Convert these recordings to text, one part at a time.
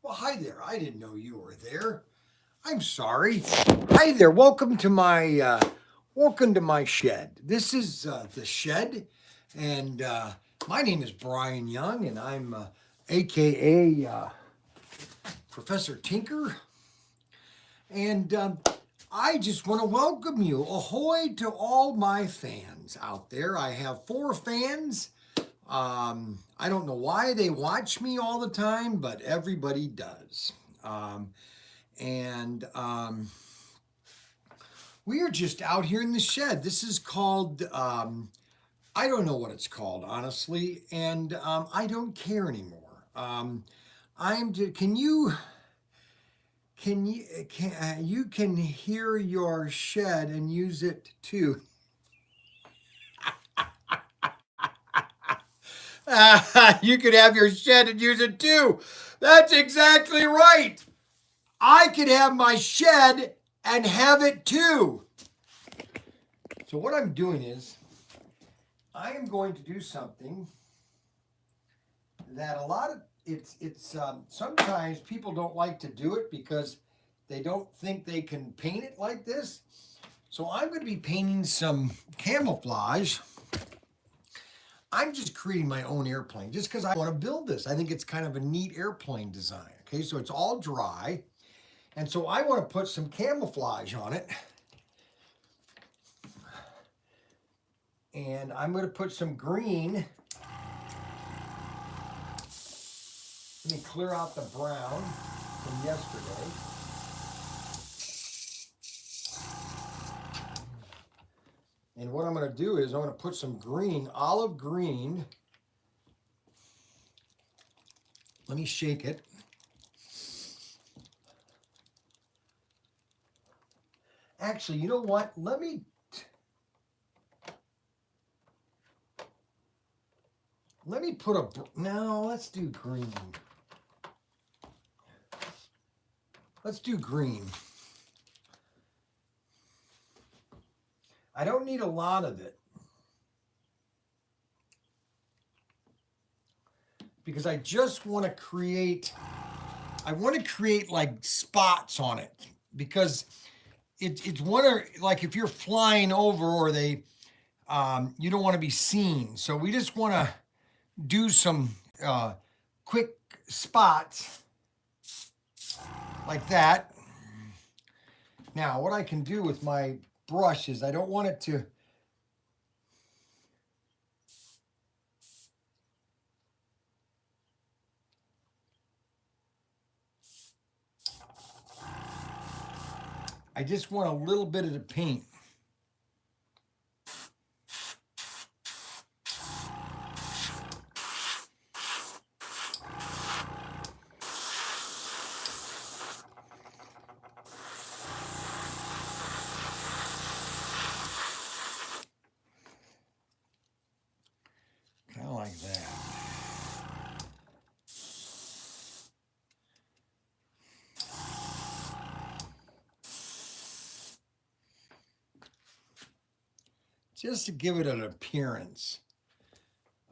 Well, hi there. I didn't know you were there. I'm sorry. Hi there. Welcome to my shed. This is the shed, and my name is Brian Young, and I'm AKA Professor Tinker, and I just want to welcome you. Ahoy to all my fans out there. I have 4 fans. I don't know why they watch me all the time, but everybody does. And We are just out here in the shed. This is called, I don't know what it's called, honestly, and I don't care anymore. You can hear your shed and use it too. You could have your shed and use it too. That's exactly right. I could have my shed and have it too. So what I'm doing is I am going to do something that sometimes people don't like to do it because they don't think they can paint it like this. So I'm going to be painting some camouflage. I'm just creating my own airplane just because I want to build this. I think it's kind of a neat airplane design. Okay, so it's all dry. And so I want to put some camouflage on it. And I'm going to put some green. Let me clear out the brown from yesterday. And what I'm going to do is I'm going to put some green, olive green. Let me shake it. Actually, you know what? Let's do green. Let's do green. I don't need a lot of it because I want to create like spots on it because it's like if you're flying over or you don't want to be seen. So we just want to do some quick spots like that. Now, what I can do with my brush is I don't want it to I just want a little bit of the paint. Kind of like that. Just to give it an appearance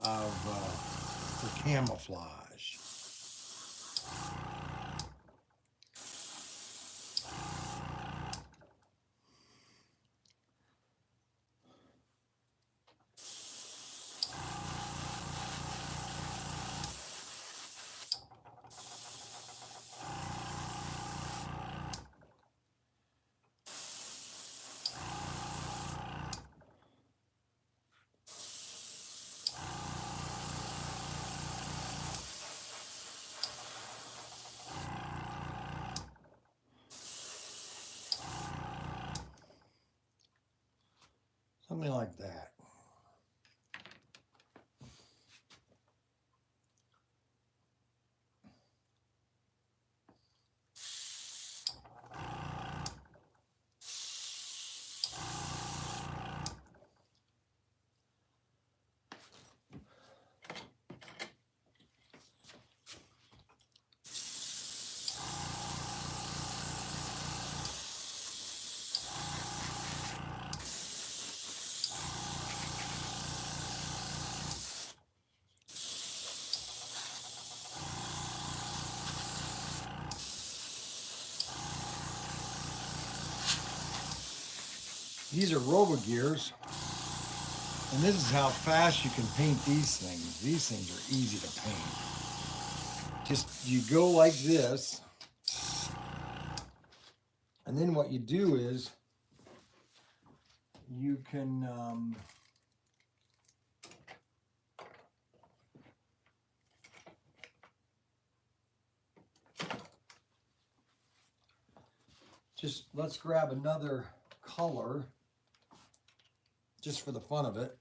of for camouflage. Something like that. These are RoboGears, and this is how fast you can paint these things. These things are easy to paint. Just, you go like this, and then what you do is you can just, let's grab another color just for the fun of it.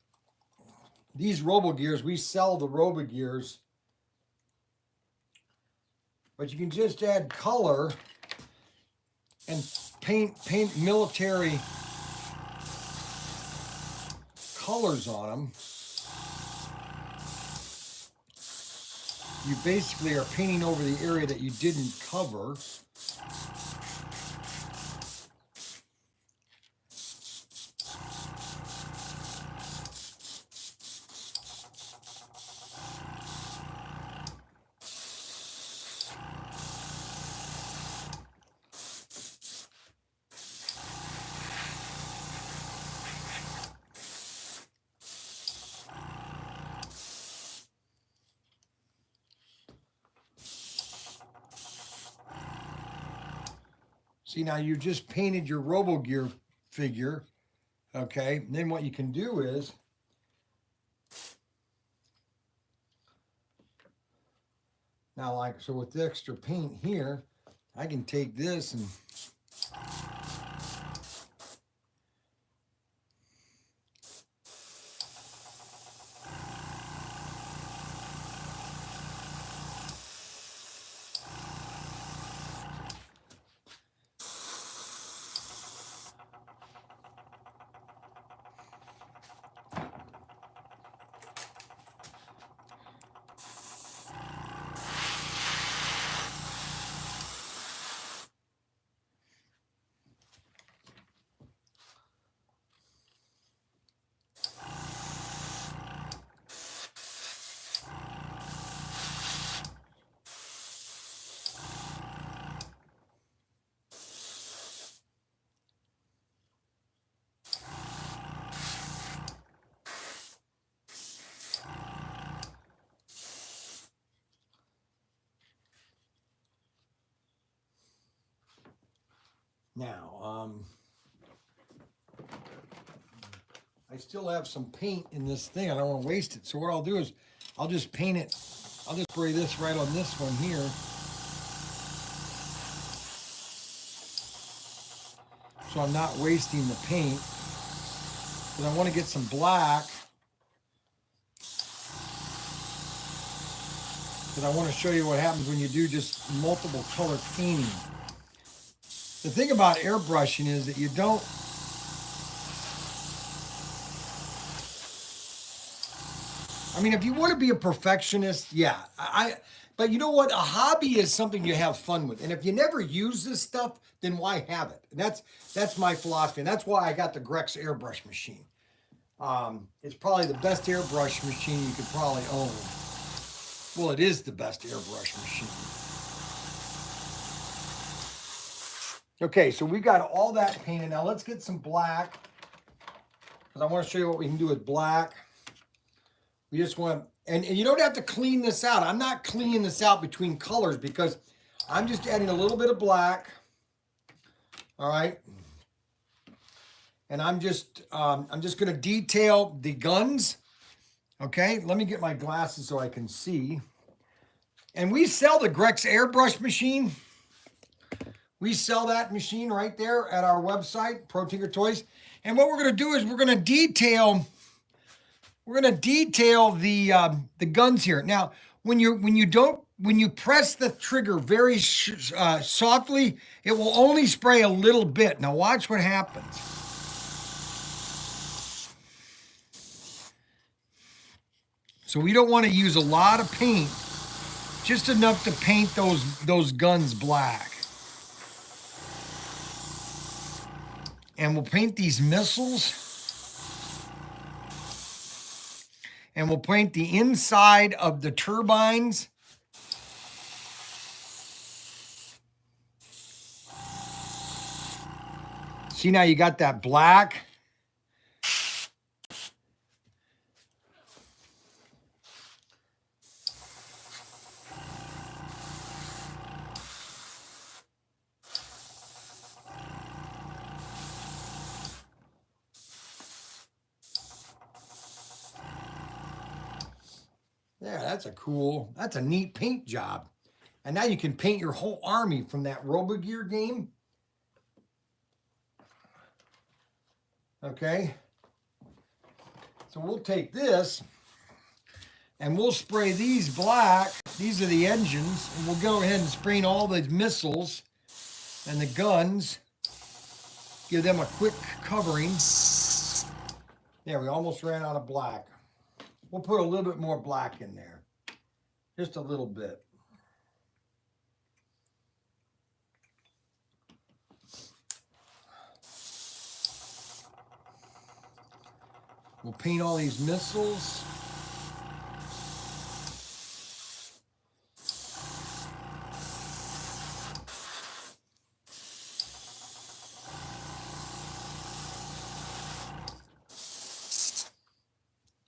These RoboGears, we sell the RoboGears, but you can just add color and paint military colors on them. You basically are painting over the area that you didn't cover. See, now you've just painted your RoboGear figure, okay? And then what you can do is, now like, so with the extra paint here, I can take this and now, I still have some paint in this thing. I don't want to waste it. So what I'll do is I'll just paint it. I'll just spray this right on this one here. So I'm not wasting the paint. But I want to get some black. Because I want to show you what happens when you do just multiple color painting. The thing about airbrushing is that you don't, I mean, if you want to be a perfectionist, yeah. But you know what? A hobby is something you have fun with. And if you never use this stuff, then why have it? And that's my philosophy. And that's why I got the Grex airbrush machine. It's probably the best airbrush machine you could probably own. Well, it is the best airbrush machine. Okay, so we got all that painted. Now let's get some black, because I want to show you what we can do with black. We just want, and you don't have to clean this out. I'm not cleaning this out between colors because I'm just adding a little bit of black. All right. And I'm just going to detail the guns. Okay, let me get my glasses so I can see. And we sell the Grex airbrush machine. We sell that machine right there at our website, ProTinkerToys. And what we're going to do is we're going to detail the guns here. Now, when you press the trigger very softly, it will only spray a little bit. Now watch what happens. So we don't want to use a lot of paint, just enough to paint those guns black. And we'll paint these missiles. And we'll paint the inside of the turbines. See, now you got that black. Yeah, that's a neat paint job. And now you can paint your whole army from that RoboGear game. Okay. So we'll take this and we'll spray these black. These are the engines. And we'll go ahead and spray all the missiles and the guns. Give them a quick covering. Yeah, we almost ran out of black. We'll put a little bit more black in there. Just a little bit. We'll paint all these missiles.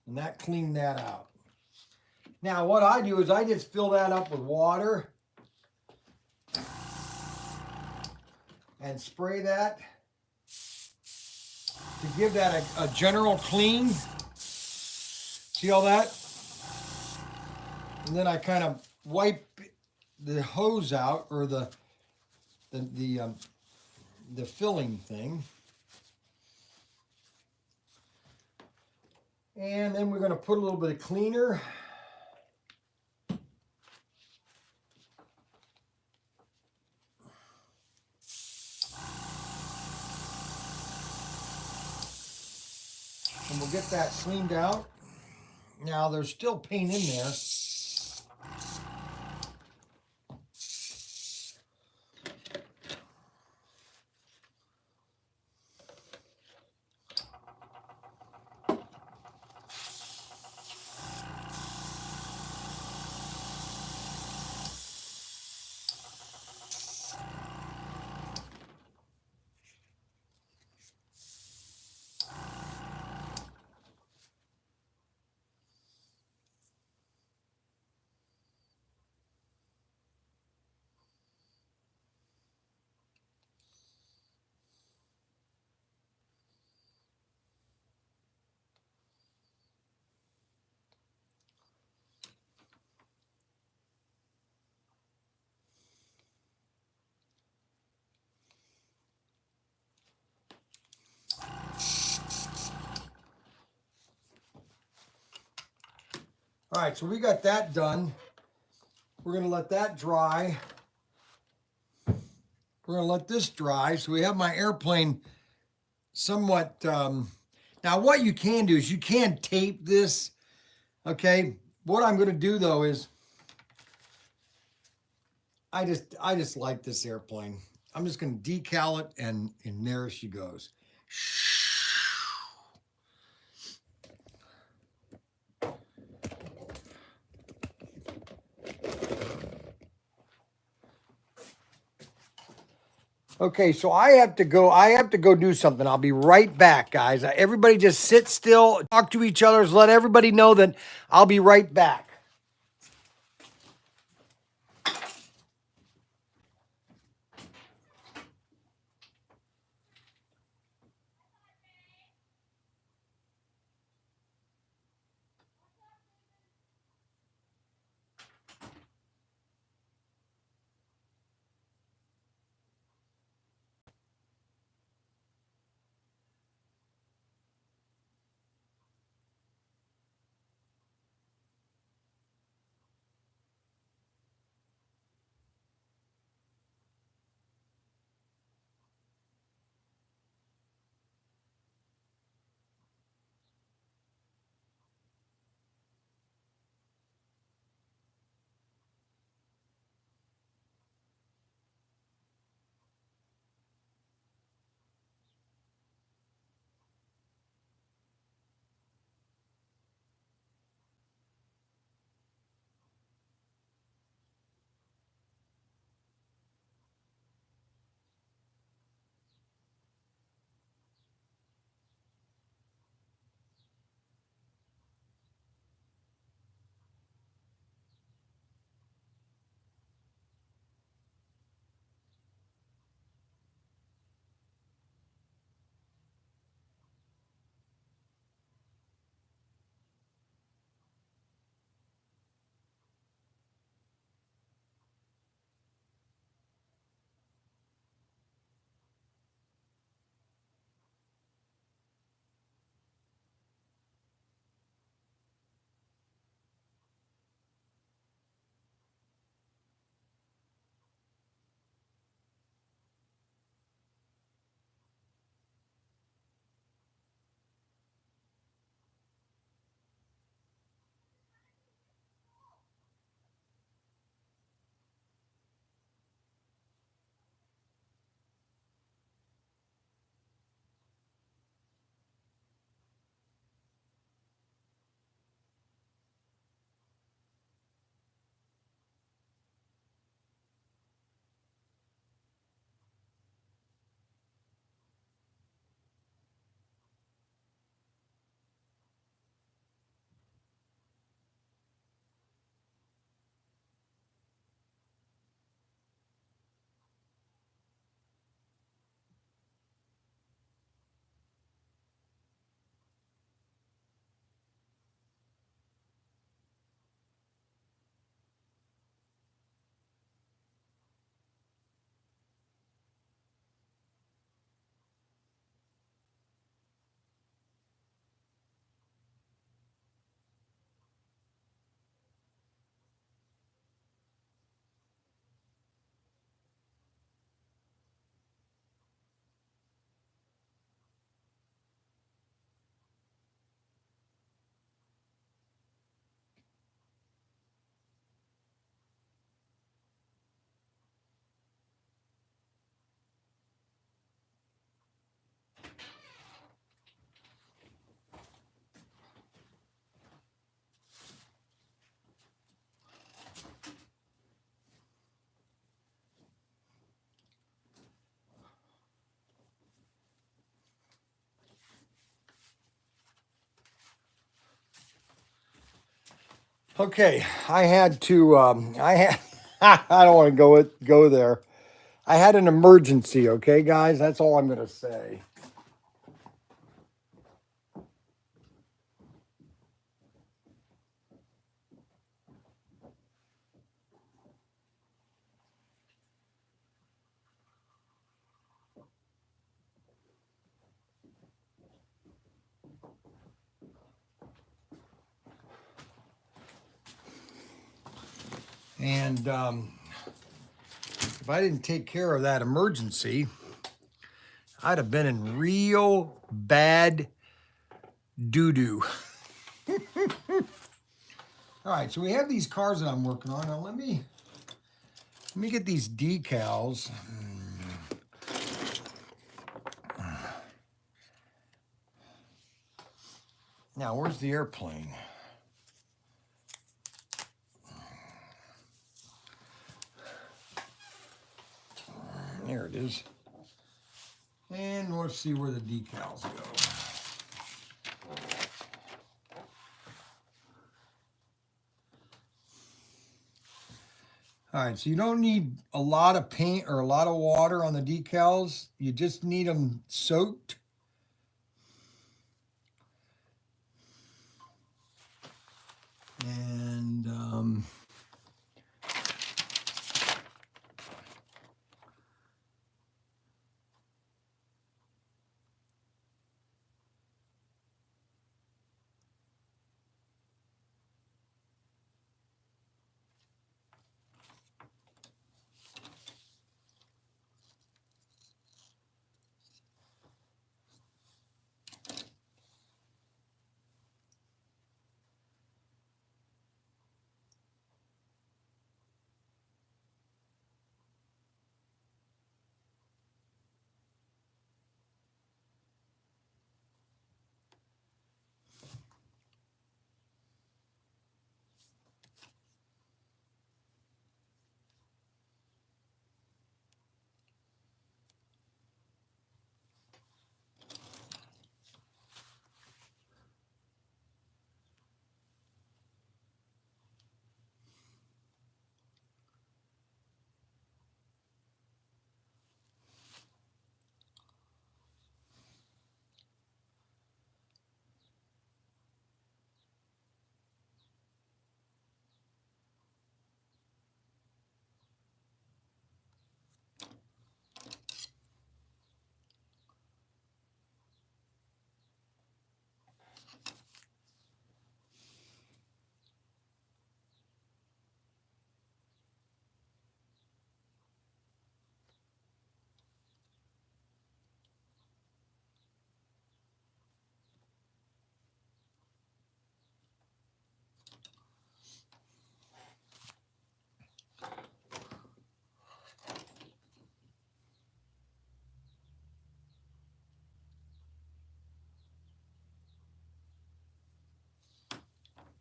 And that cleaned that out. Now what I do is I just fill that up with water and spray that to give that a general clean. See all that? And then I kind of wipe the hose out, or the filling thing. And then we're going to put a little bit of cleaner. And we'll get that cleaned out. Now there's still paint in there. All right, so we got that done. We're going to let that dry. We're going to let this dry. So we have my airplane somewhat. Now, what you can do is you can tape this. Okay. What I'm going to do though is I just like this airplane. I'm just going to decal it, and there she goes. Okay, so I have to go do something. I'll be right back, guys. Everybody just sit still, talk to each other, let everybody know that I'll be right back. Okay, I had to. I don't want to go there. I had an emergency. Okay, guys, that's all I'm gonna say. And if I didn't take care of that emergency, I'd have been in real bad doo doo. All right, so we have these cars that I'm working on. Now let me get these decals. Now, where's the airplane? There it is. And let's see where the decals go. All right, so you don't need a lot of paint or a lot of water on the decals. You just need them soaked. And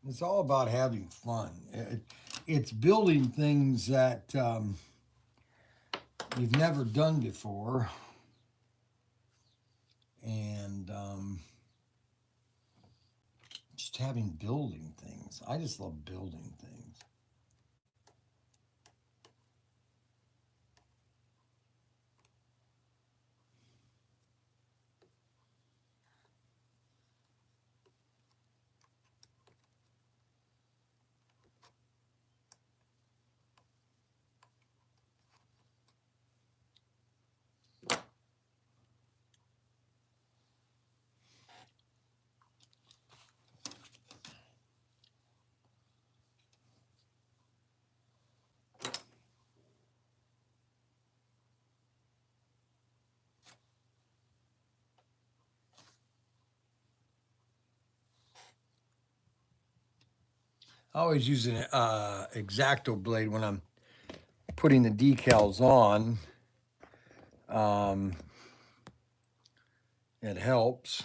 it's all about having fun. It's building things that you've never done before. And just having building things. I just love building things. I always use an X-Acto blade when I'm putting the decals on. It helps.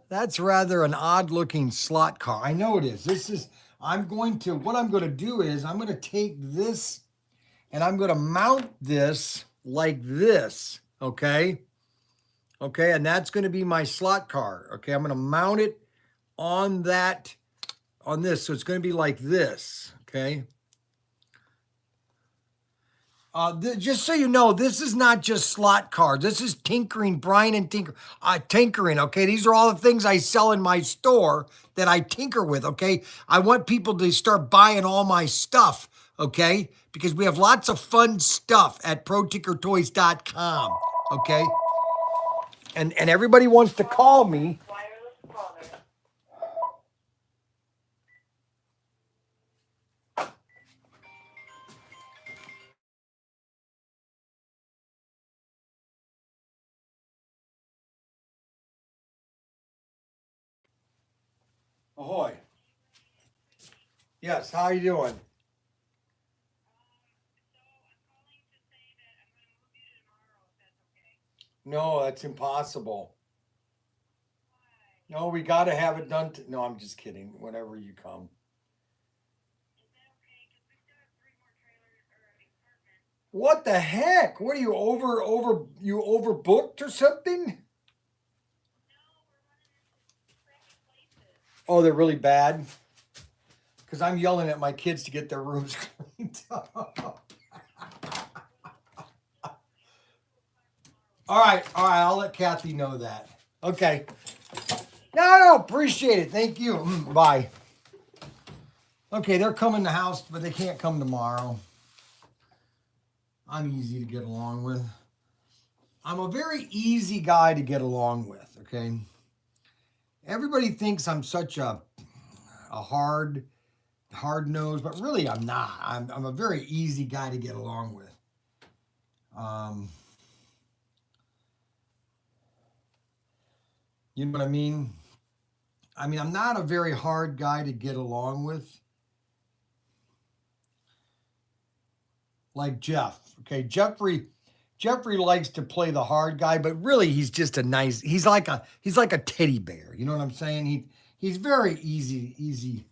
That's rather an odd looking slot car. I know it is. What I'm going to do is I'm going to take this and I'm going to mount this like this. Okay. Okay. And that's going to be my slot car. Okay. I'm going to mount it on that on this. So it's going to be like this, okay? Just so you know, this is not just slot cards. This is tinkering, Brian and tinkering, okay? These are all the things I sell in my store that I tinker with, okay? I want people to start buying all my stuff, okay? Because we have lots of fun stuff at ProTinkerToys.com, okay? And everybody wants to call me. Ahoy. Yes, how are you doing? No, that's impossible. No, we got to have it done. No, I'm just kidding. Whenever you come. What the heck? What are you you overbooked or something? Oh, they're really bad. Because I'm yelling at my kids to get their rooms cleaned up. All right. I'll let Kathy know that. Okay. No, appreciate it. Thank you. Bye. Okay, they're coming to the house, but they can't come tomorrow. I'm easy to get along with. I'm a very easy guy to get along with, okay? Everybody thinks I'm such a hard nose, but really I'm not. I'm a very easy guy to get along with. Um, you know what I mean? I mean, I'm not a very hard guy to get along with. Like Jeff. Okay, Jeffrey likes to play the hard guy, but really he's just a nice. He's like a teddy bear. You know what I'm saying? He's very easy.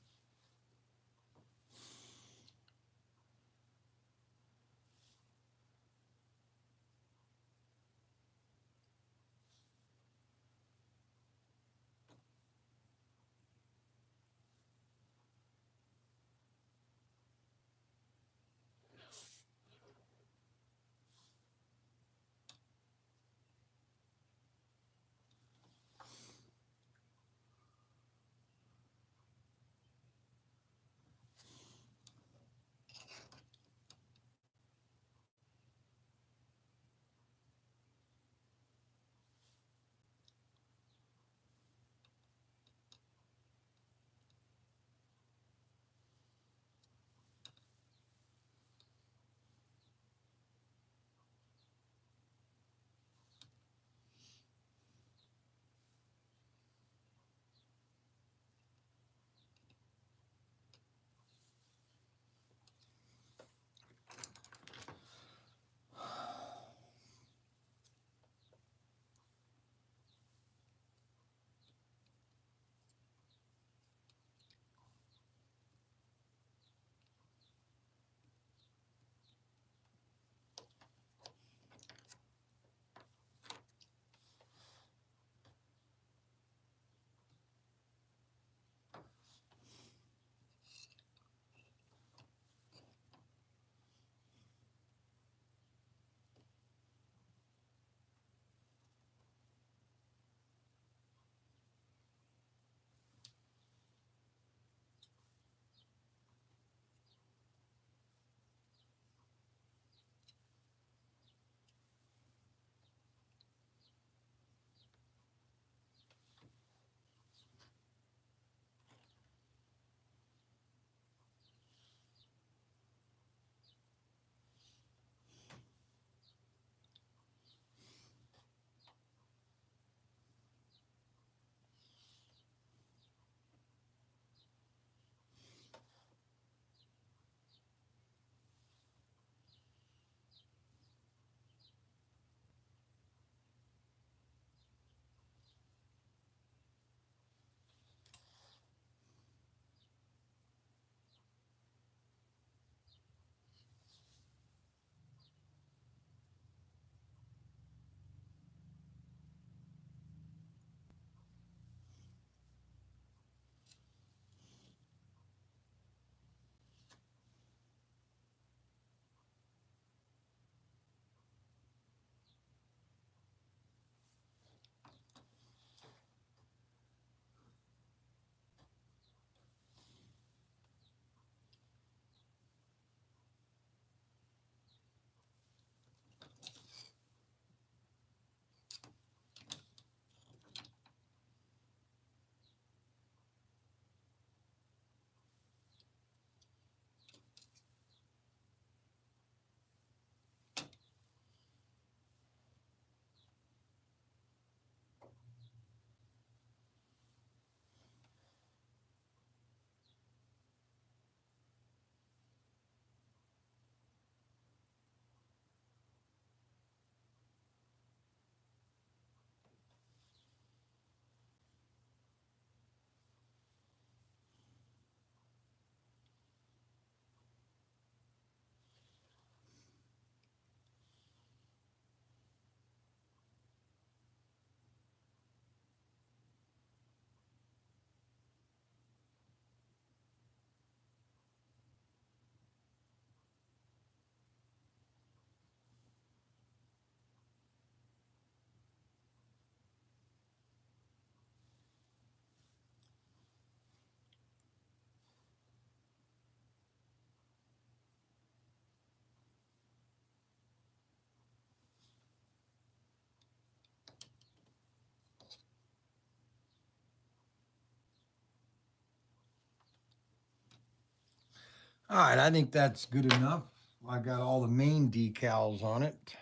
All right, I think that's good enough. I got all the main decals on it.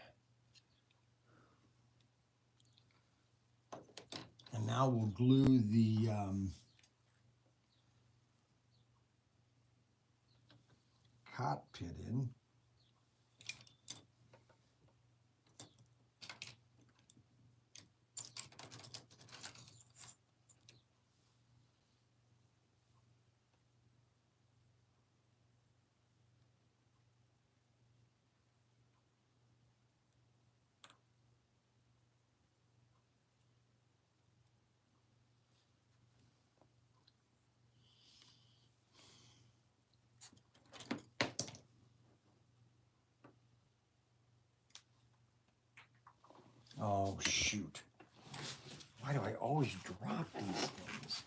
And now we'll glue the cockpit in. Oh, shoot. Why do I always drop these things?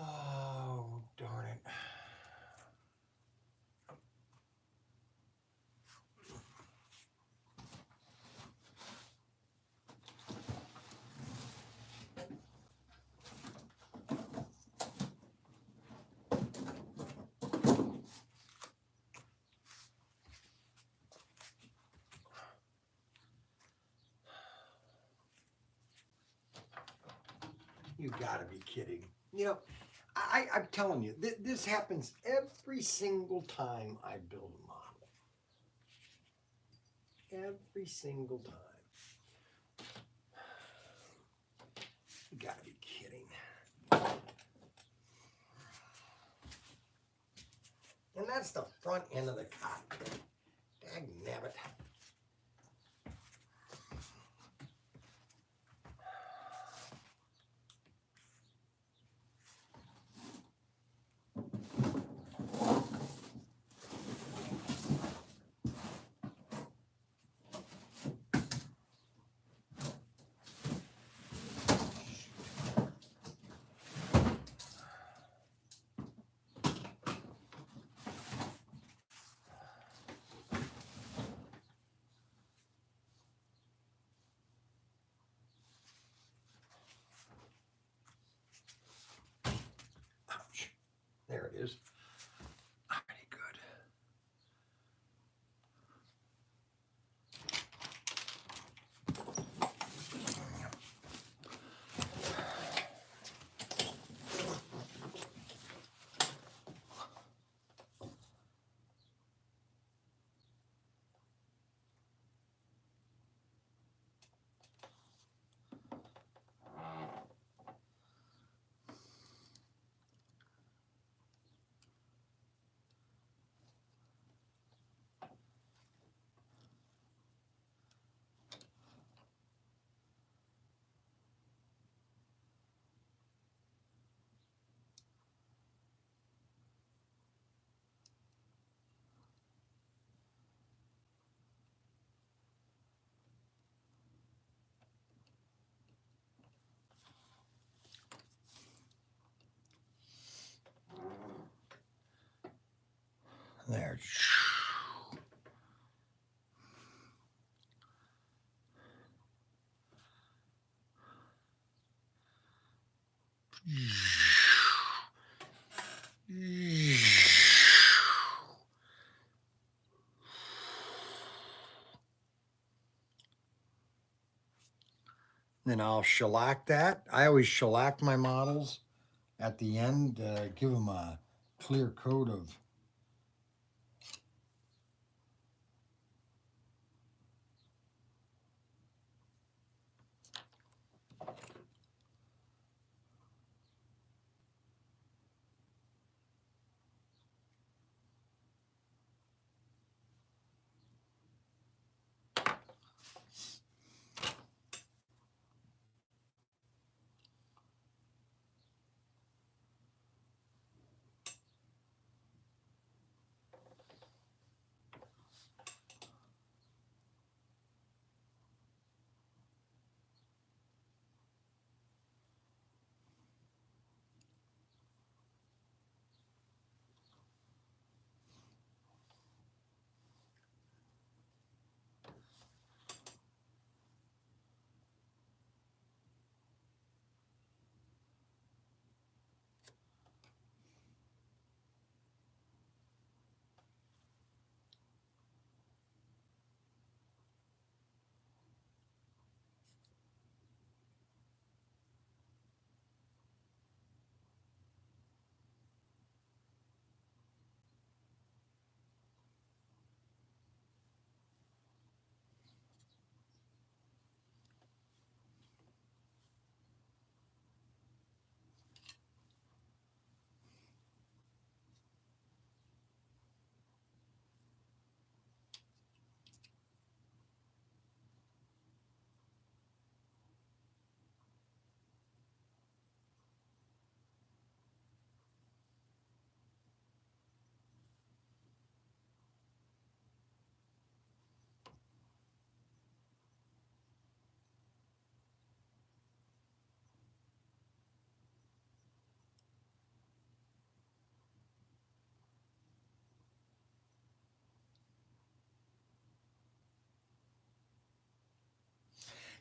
Oh, darn it. You gotta be kidding. You know, I'm telling you, this happens every single time I build a model. Every single time. You gotta be kidding. And that's the front end of the cockpit. Dagnabbit. Ouch. There it is. Pretty good. There. Then I'll shellac that. I always shellac my models at the end, give them a clear coat of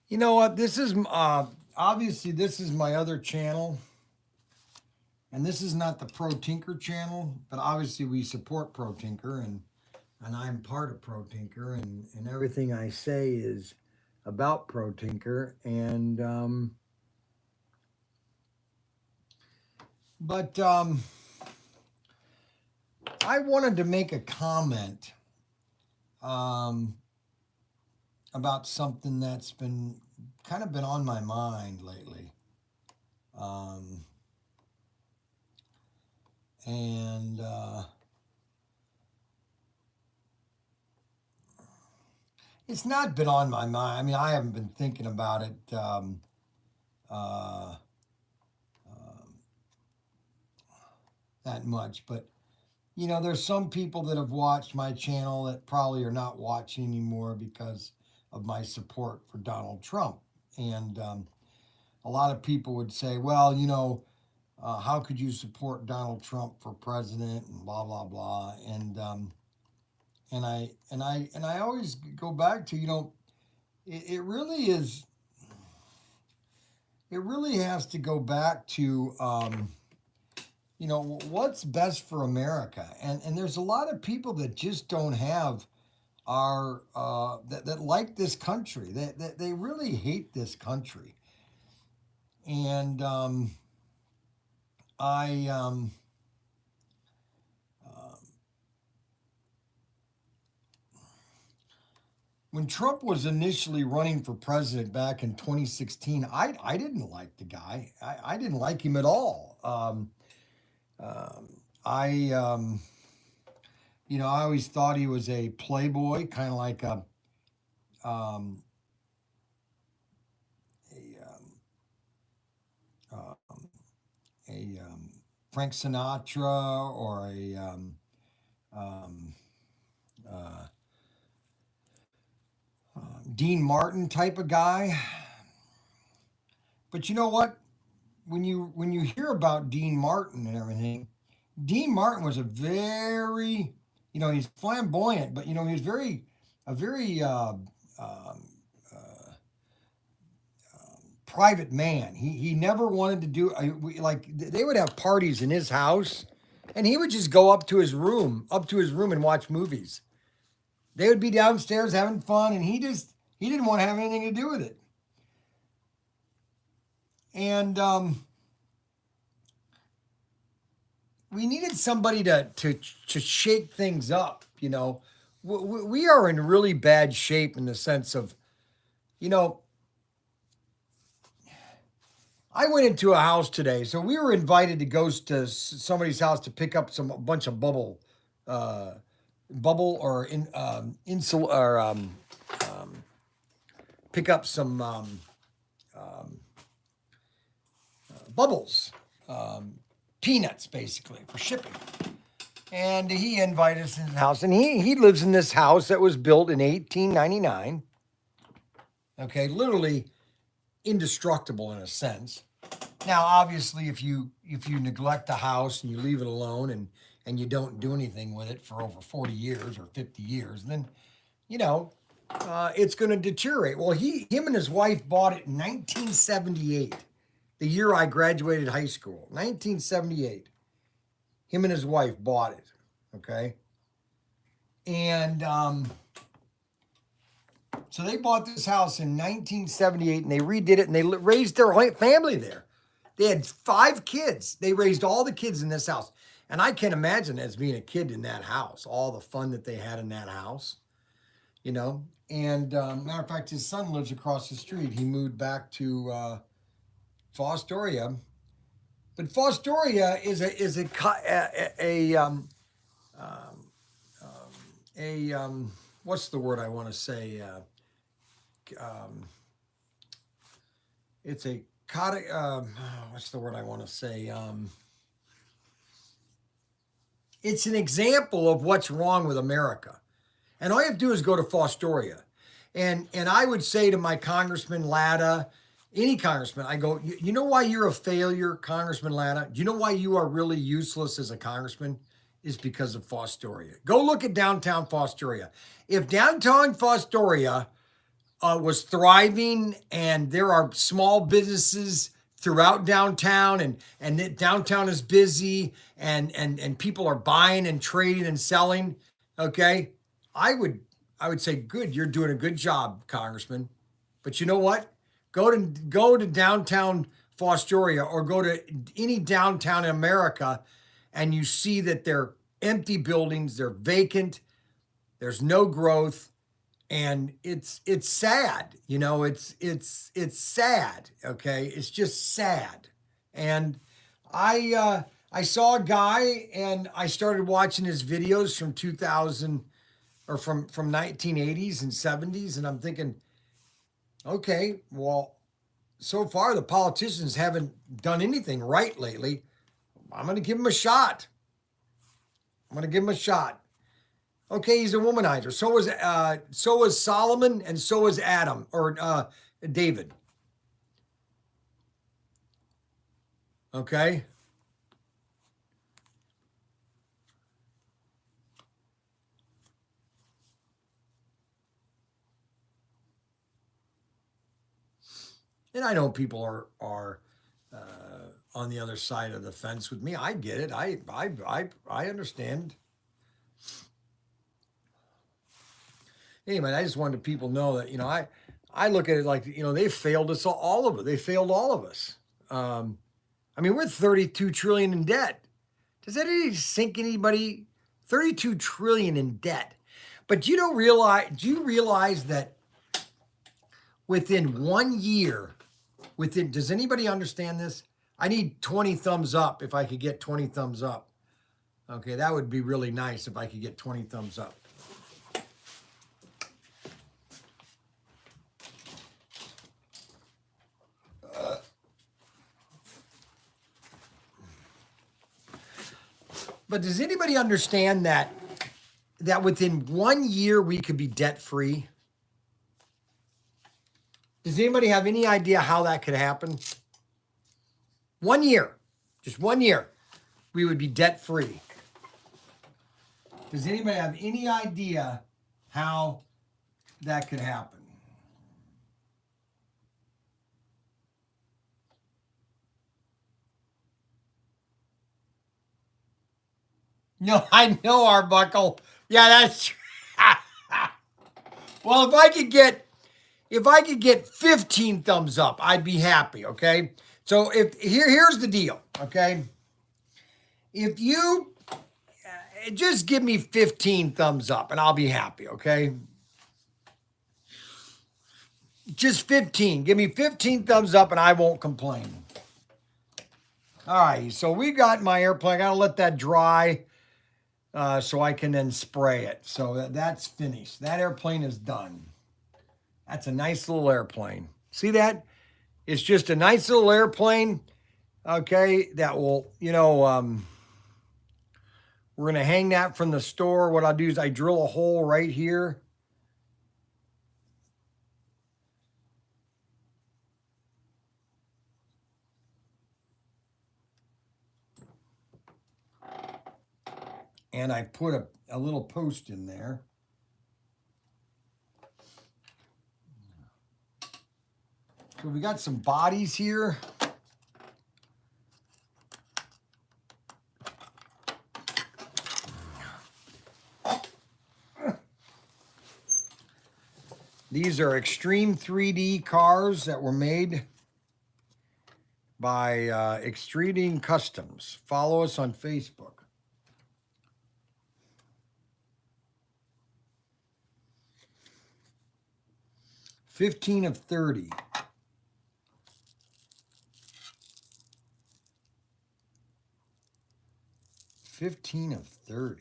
You know what? This is obviously this is my other channel, and this is not the Pro Tinker channel, but obviously we support Pro Tinker, and I'm part of Pro Tinker, and everything I say is about Pro Tinker, and but I wanted to make a comment um, about something that's been kind of been on my mind lately. Um, and It's not been on my mind. I mean, I haven't been thinking about it uh, um, that much, but you know, there's some people that have watched my channel that probably are not watching anymore because of my support for Donald Trump. And a lot of people would say, well, you know, how could you support Donald Trump for president and blah blah blah. And I always go back to, you know, it really is. It really has to go back to you know, what's best for America. And there's a lot of people that just don't have our that like this country. That they really hate this country. And I uh, when Trump was initially running for president back in 2016, I didn't like the guy. I didn't like him at all. I You know, I always thought he was a playboy, kind of like um, a um, a Frank Sinatra or a um, uh, Dean Martin type of guy. But you know what? When you hear about Dean Martin and everything, Dean Martin was a very, you know, he's flamboyant, but you know, he was very um, uh, private man. He never wanted to do like they would have parties in his house, and he would just go up to his room and watch movies. They would be downstairs having fun, and he didn't want to have anything to do with it. And we needed somebody to shake things up. You know, we are in really bad shape in the sense of, you know, I went into a house today, so we were invited to go to somebody's house to pick up a bunch of uh, bubble or insul or um, pick up some um, bubbles, um, peanuts basically for shipping. And he invited us in his house, and he lives in this house that was built in 1899. Okay, literally indestructible in a sense. Now, obviously, if you neglect the house and you leave it alone and you don't do anything with it for over 40 years or 50 years, then you know it's going to deteriorate. Well, him and his wife bought it in 1978, the year I graduated high school. 1978. Him and his wife bought it. Okay, and so they bought this house in 1978, and they redid it, and they raised their family there. They had 5 kids. They raised all the kids in this house. And I can't imagine as being a kid in that house, all the fun that they had in that house, you know. And matter of fact, his son lives across the street. He moved back to Fostoria. But Fostoria is um, what's the word I want to say? Um, it's a what's the word I want to say? It's an example of what's wrong with America. And all you have to do is go to Fostoria. And I would say to my Congressman Latta, any congressman, I go, you know why you're a failure, Congressman Latta? Do you know why you are really useless as a congressman? Is because of Fostoria. Go look at downtown Fostoria. If downtown Fostoria was thriving, and there are small businesses throughout downtown, and downtown is busy, and people are buying and trading and selling. Okay, I would I would say, good, you're doing a good job, Congressman. But you know what? Go to downtown Fostoria or go to any downtown in America, and you see that they're empty buildings, they're vacant, there's no growth, and it's sad. It's sad. Okay, it's just sad. And I saw a guy and I started watching his videos from 2000 or from 1980s and 70s, and I'm thinking, okay, well, so far the politicians haven't done anything right lately. I'm going to give him a shot. I'm going to give him a shot. Okay, he's a womanizer. So was Solomon, and so was Adam or David. Okay. And I know people are on the other side of the fence with me. I get it. I understand. Anyway, I just wanted people to know that I look at it like they failed us all of it. They failed all of us. I mean, we're 32 trillion in debt. Does that really sink anybody? 32 trillion in debt. But do you realize that within 1 year, does anybody understand this? I need 20 thumbs up if I could get 20 thumbs up. Okay, that would be really nice if I could get 20 thumbs up. But does anybody understand that within 1 year we could be debt free? Does anybody have any idea how that could happen? 1 year, just 1 year, we would be debt free. Does anybody have any idea how that could happen? No, I know, Arbuckle. Yeah, that's true. Well, if I could get 15 thumbs up, I'd be happy, okay? So here's the deal, okay? If you just give me 15 thumbs up and I'll be happy, okay? Just 15. Give me 15 thumbs up and I won't complain. All right, so we got my airplane. I gotta let that dry so I can then spray it. So that's finished. That airplane is done. That's a nice little airplane. See that? It's just a nice little airplane. Okay, that will, we're gonna hang that from the store. What I'll do is I drill a hole right here. And I put a little post in there. So we got some bodies here. These are Extreme 3D cars that were made by Extruding Customs. Follow us on Facebook. $15 of $30. $15 of $30.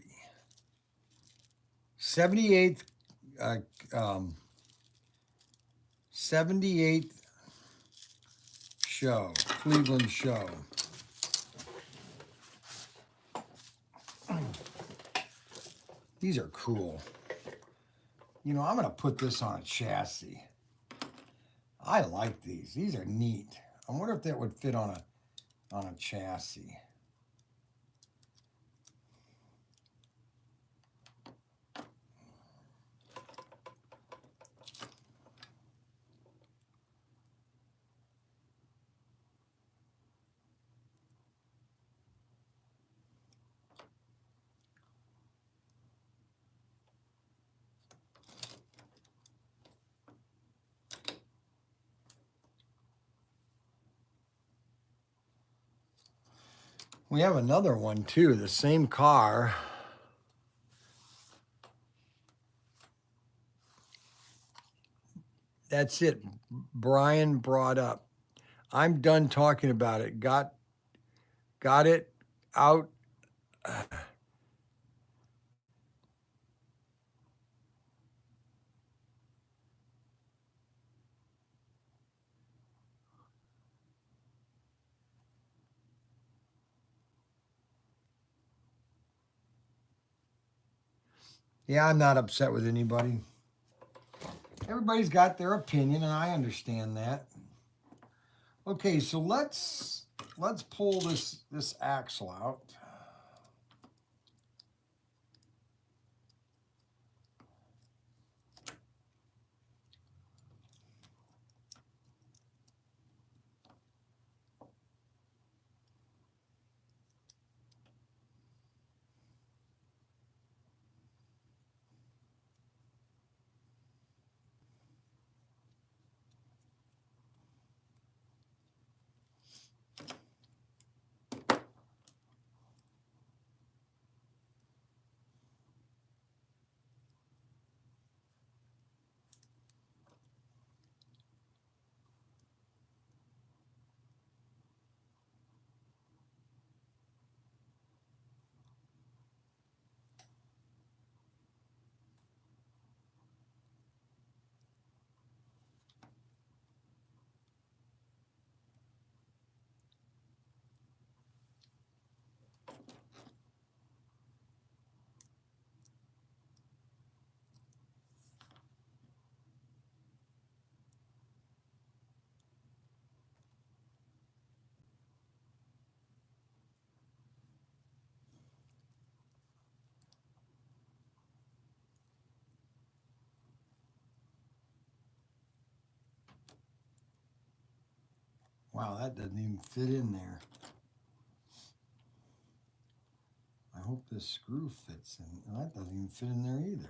78th 78th show, Cleveland show. These are cool. I'm going to put this on a chassis. I like these. These are neat. I wonder if that would fit on a chassis. We have another one too, the same car. That's it. Brian brought up. I'm done talking about it. Got it out. Yeah, I'm not upset with anybody. Everybody's got their opinion, and I understand that. Okay, so let's pull this axle out. Wow, that doesn't even fit in there. I hope this screw fits in. That doesn't even fit in there either.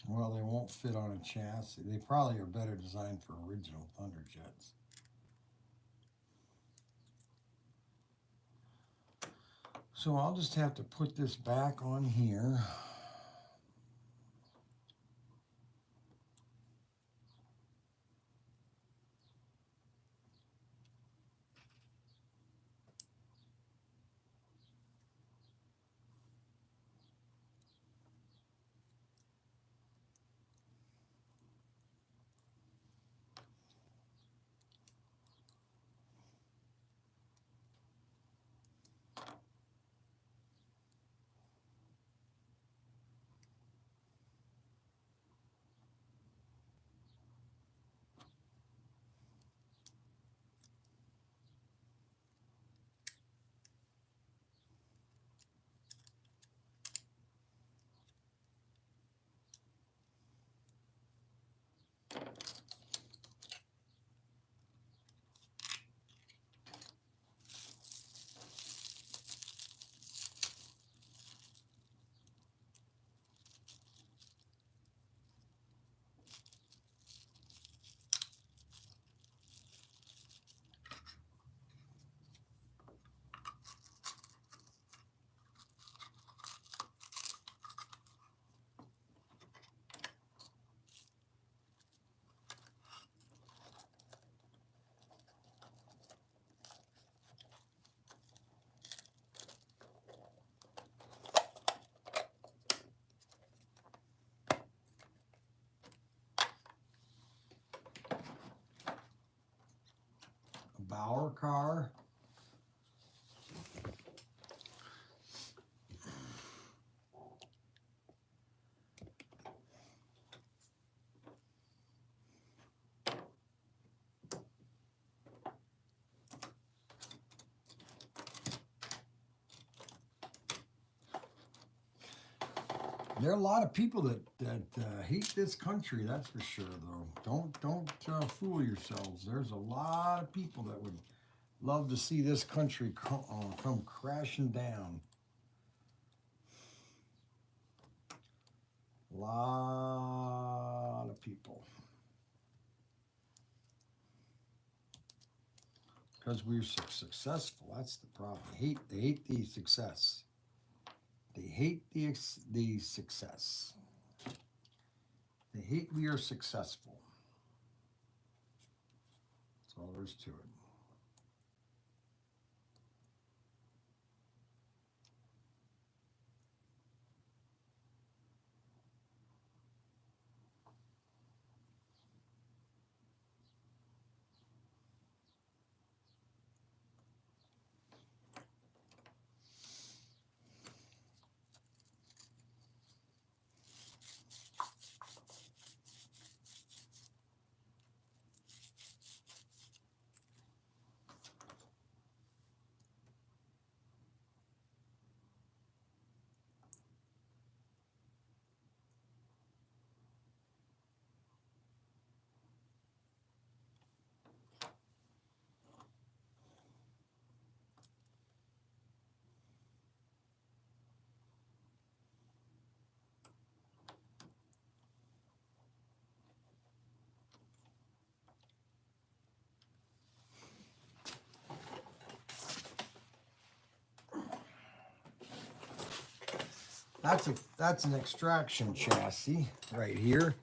Well, they won't fit on a chassis. They probably are better designed for original Thunderjets. So I'll just have to put this back on here. car. There are a lot of people that hate this country. That's for sure, though. Don't fool yourselves. There's a lot of people that would love to see this country come crashing down. A lot of people. Because we're successful. That's the problem. They hate the success. They hate the success. They hate we are successful. That's all there is to it. That's an extraction chassis right here.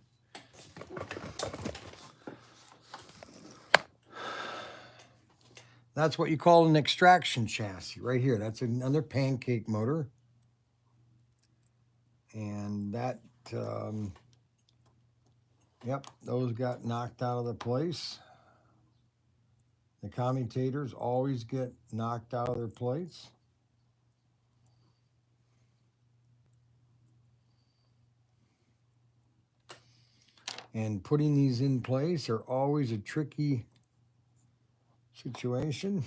That's what you call an extraction chassis right here. That's another pancake motor. And that, yep, those got knocked out of the place. The commutators always get knocked out of their place. And putting these in place are always a tricky situation.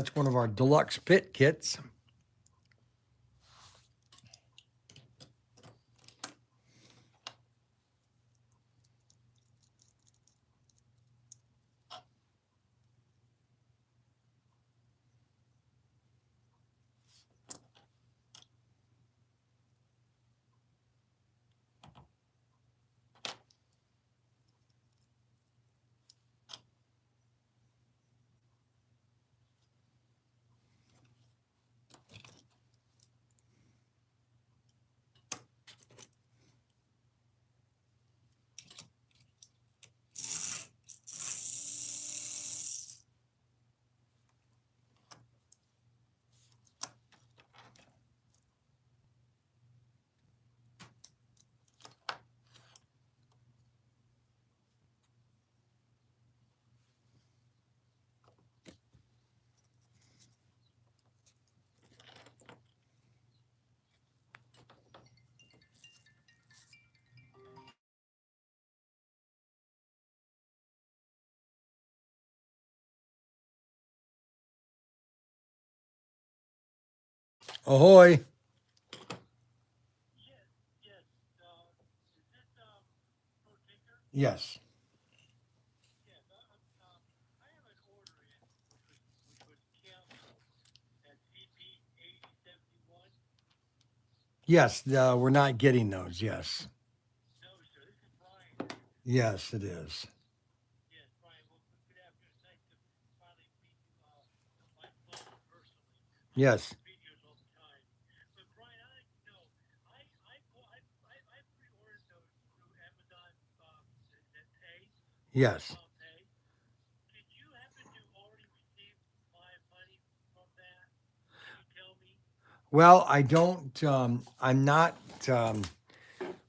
That's one of our deluxe pit kits. Ahoy. Yes. Yes, we're not getting those. Yes. Yes, it is. Yes. Yes. Well, I don't, I'm not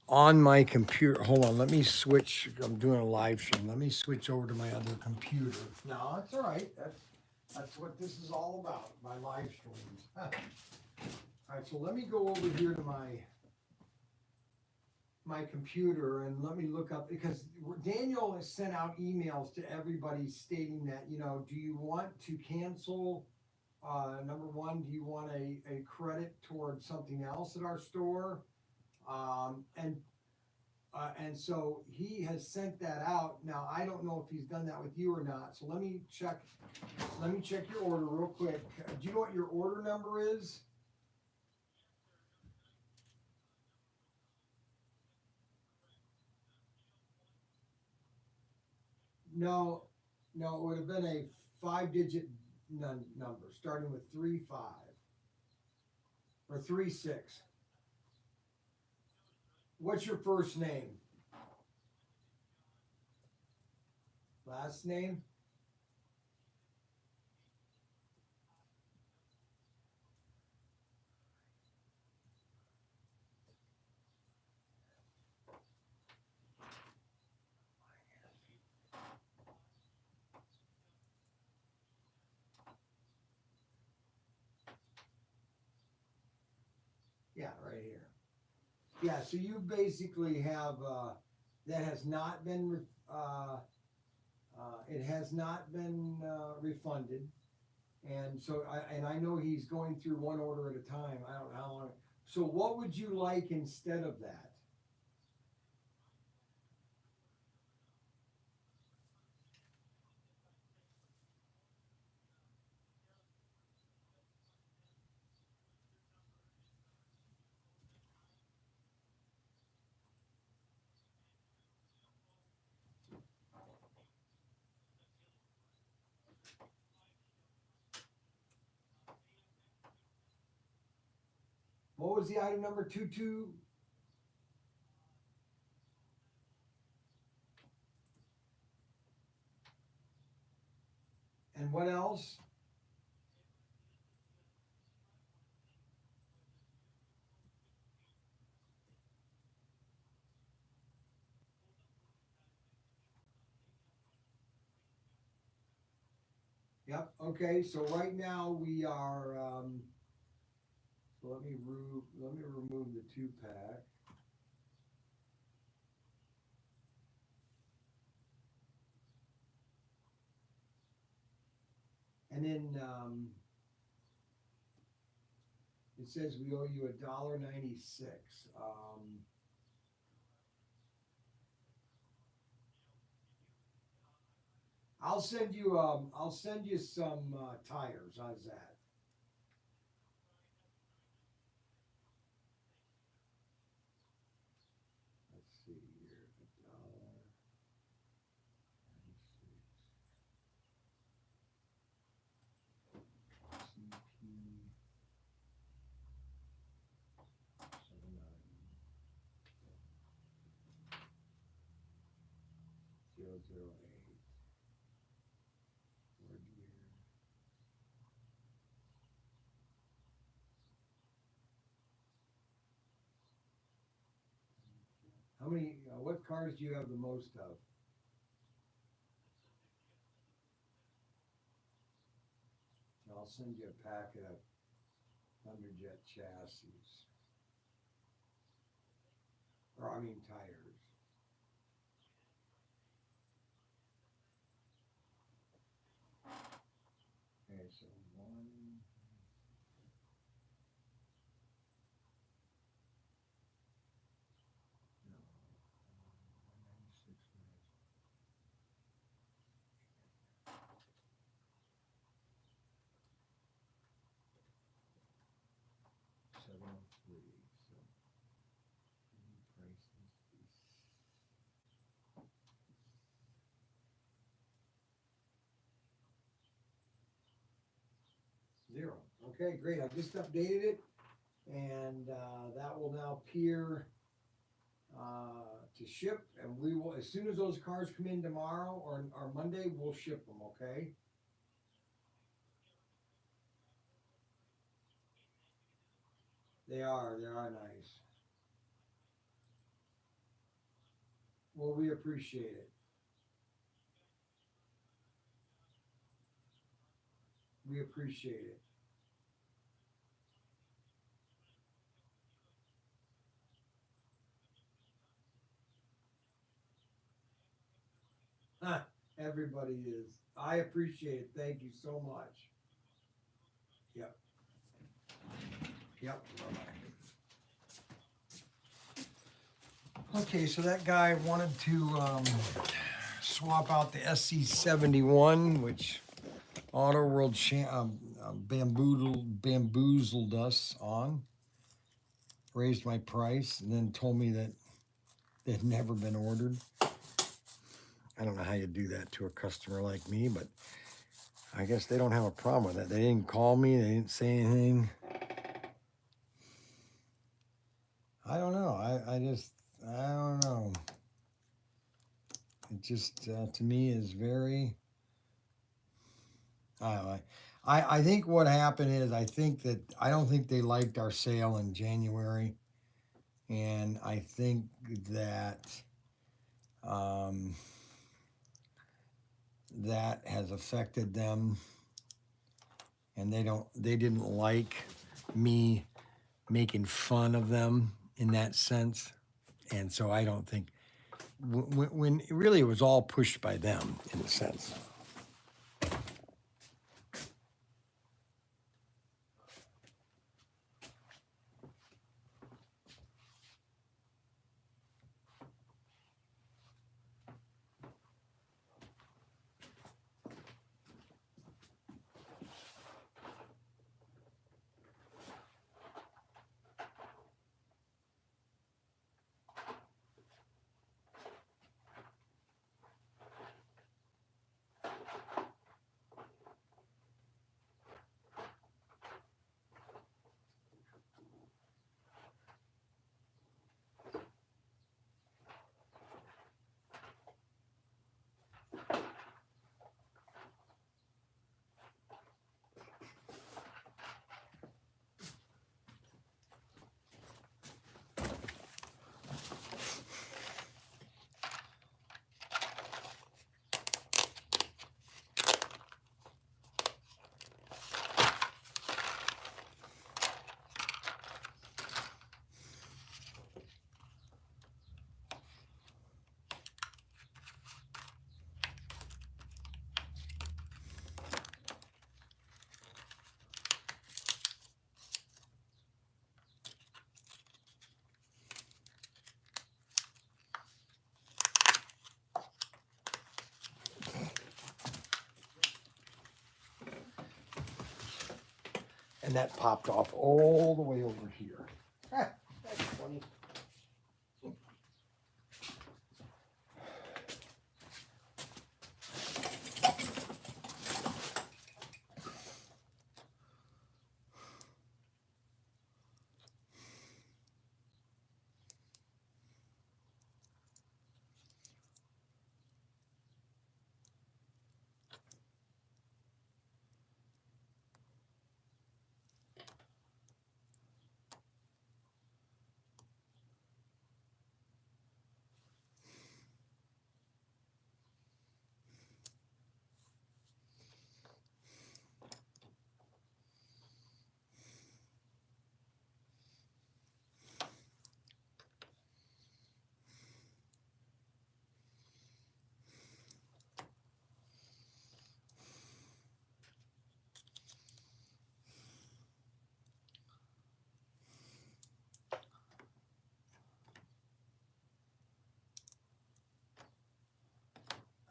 on my computer. Hold on, let me switch. I'm doing a live stream. Let me switch over to my other computer. No, that's all right. That's what this is all about, my live streams. All right, so let me go over here to my computer and let me look up, because Daniel has sent out emails to everybody stating that, do you want to cancel? Number one, do you want a credit towards something else at our store? And so he has sent that out. Now, I don't know if he's done that with you or not. So let me check your order real quick. Do you know what your order number is? No, no, it would have been a 5-digit number starting with 35 or 36. What's your first name? Last name? Yeah, right here. Yeah, so you basically have, that has not been, it has not been refunded. And so I know he's going through one order at a time. I don't know how long. So what would you like instead of that? What was the item number 22? And what else? Yep. Okay. So right now we are. So let me remove the 2-pack. And then It says we owe you $1.96. I'll send you some tires. How's that? Let's see here. $1.96. 008. Word year. How many? What cars do you have the most of? I'll send you a packet of Thunderjet chassis, or I mean tires. Okay, so one. No, 196 minutes. 703. So price is 0. Okay, great. I just updated it, and that will now appear to ship. And we will, as soon as those cars come in tomorrow or Monday, we'll ship them. Okay. They are. They are nice. Well, we appreciate it. We appreciate it. Huh, everybody is. I appreciate it. Thank you so much. Yep. Yep. Okay, so that guy wanted to swap out the SC71, which Auto World bamboozled us on, raised my price, and then told me that it had never been ordered. I don't know how you do that to a customer like me, but I guess they don't have a problem with it. They didn't call me. They didn't say anything. I don't know. I don't know. It just, to me, is very... I think what happened is I don't think they liked our sale in January, and I think that that has affected them, and they didn't like me making fun of them in that sense, and so I don't think when really it was all pushed by them in a sense. And that popped off all the way over here. That's funny.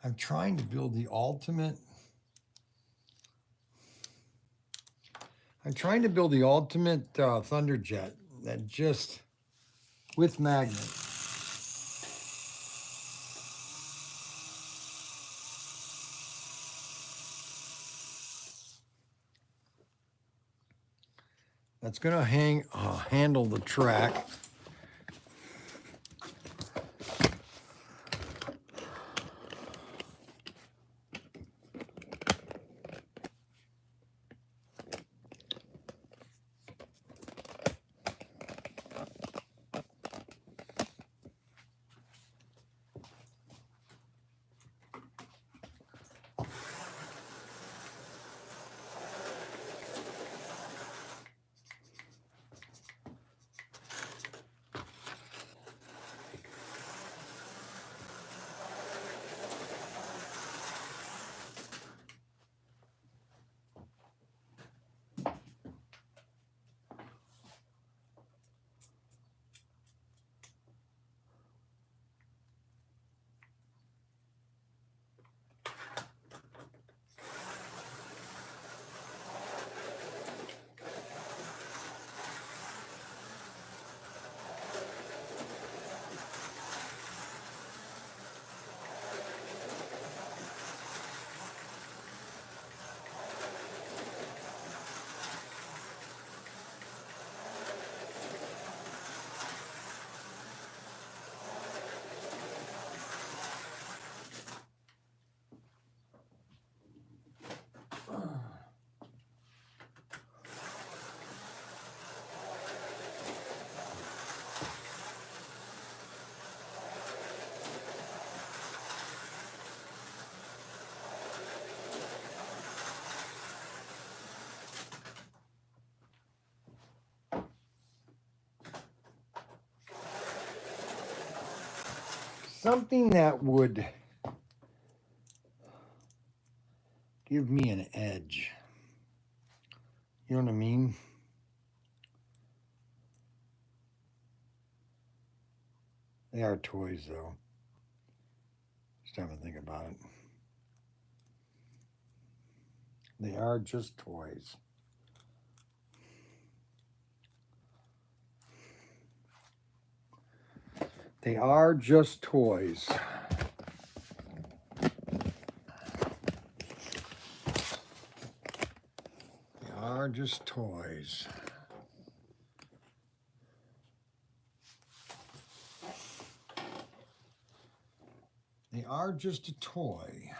I'm trying to build the ultimate. I'm trying to build the ultimate Thunderjet that just with magnet. That's going to handle the track. Something that would give me an edge. You know what I mean? They are toys, though. Just have to think about it. They are just toys. They are just toys. They are just toys. They are just a toy.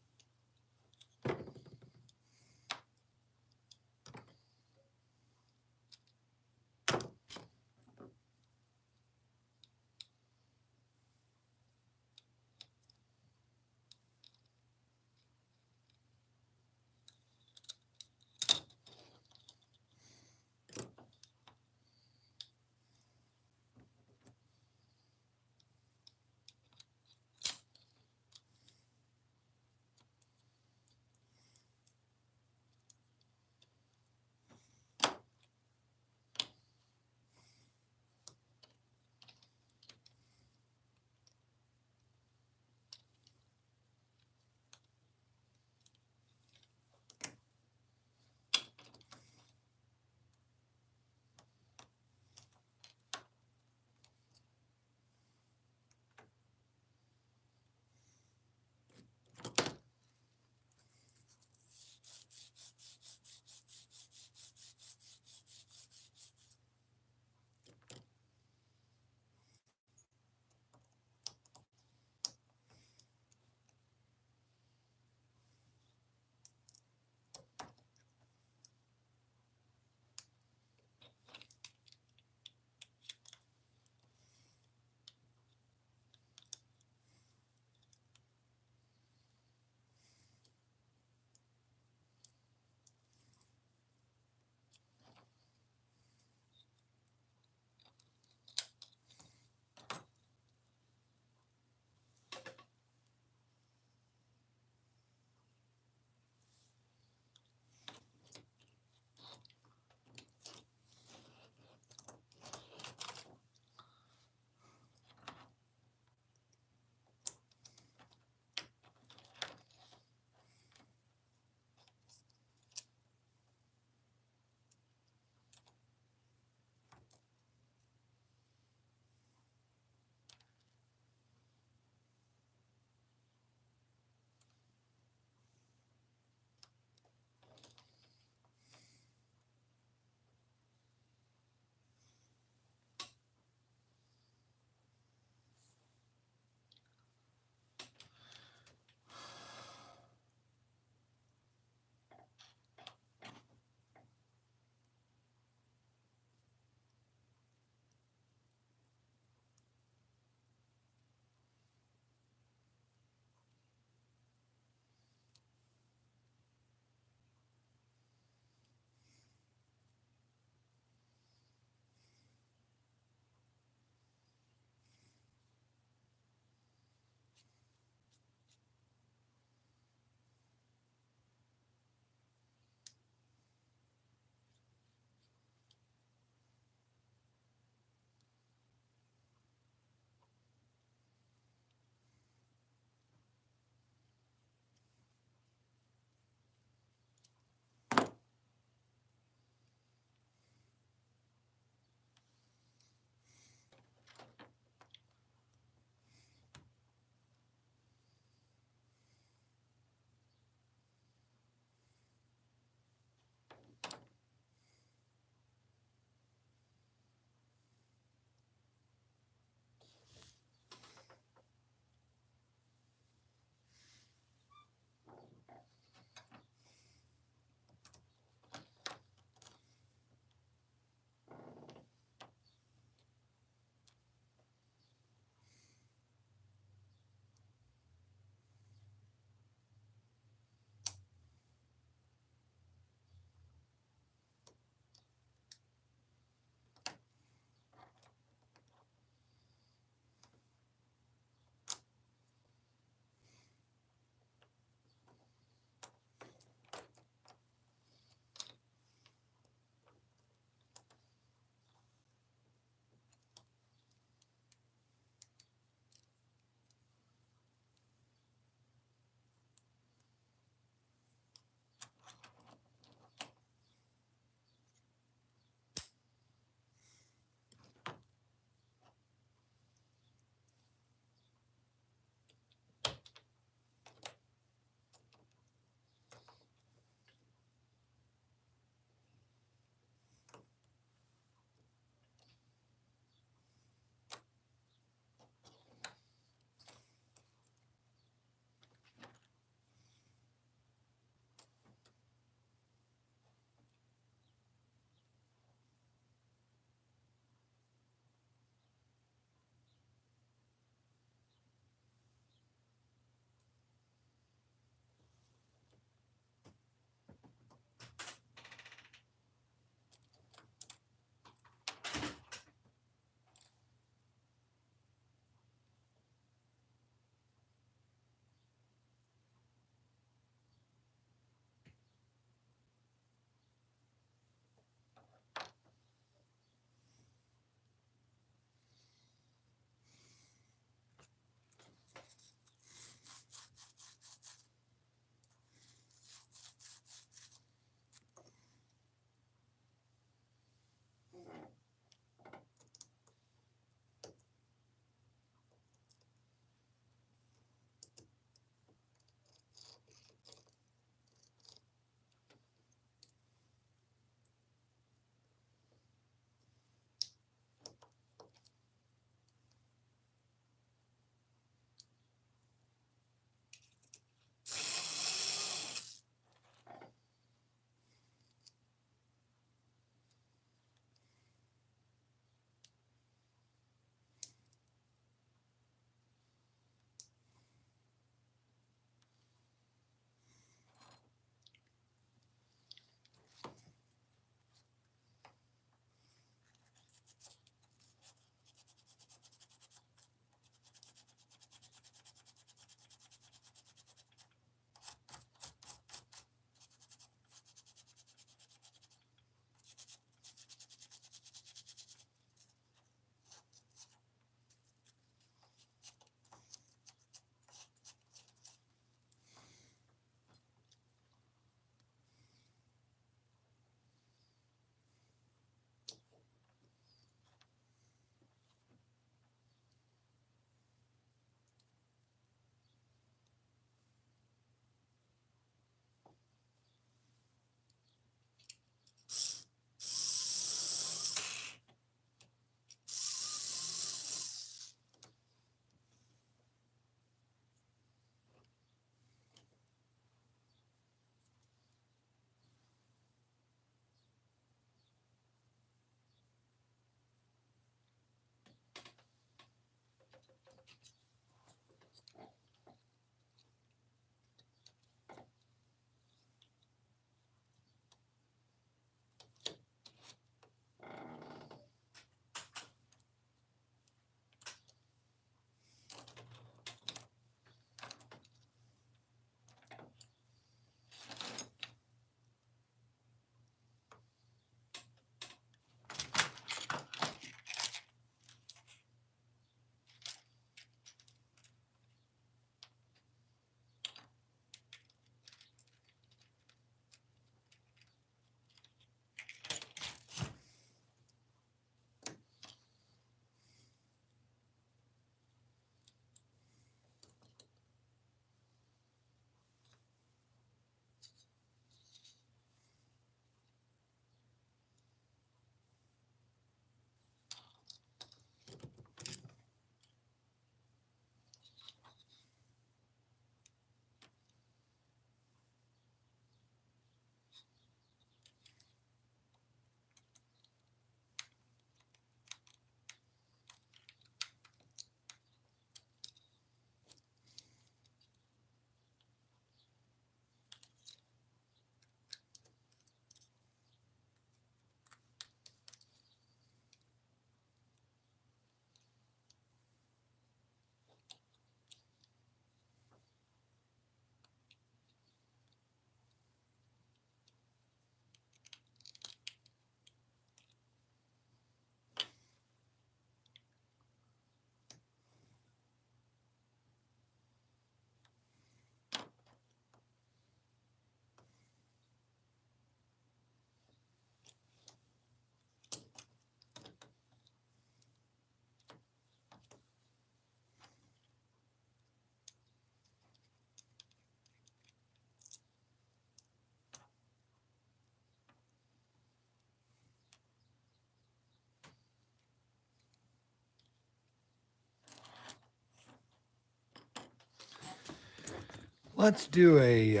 Let's do a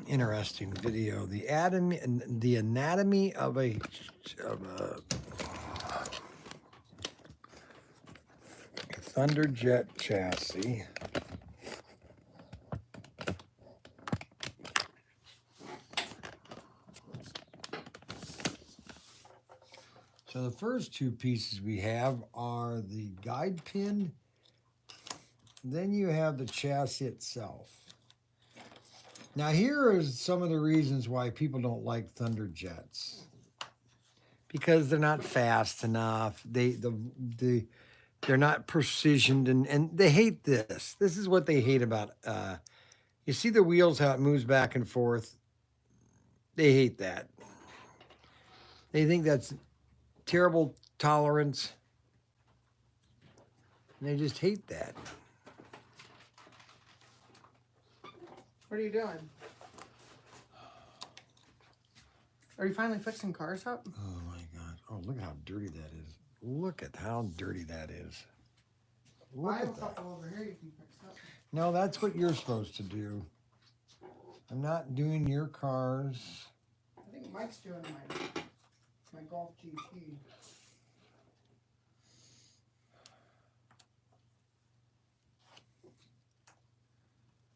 interesting video. The anatomy of a Thunderjet chassis. So the first two pieces we have are the guide pin. Then you have the chassis itself. Now here is some of the reasons why people don't like Thunderjets. Because they're not fast enough. They're not precisioned, and they hate this. This is what they hate about. You see the wheels, how it moves back and forth. They hate that. They think that's terrible tolerance. And they just hate that. What are you doing? Are you finally fixing cars up? Oh my God. Oh, look how dirty that is. Look at how dirty that is. Look I have at a that. couple over here you can fix up. No, that's what you're supposed to do. I'm not doing your cars. I think Mike's doing my Golf GT.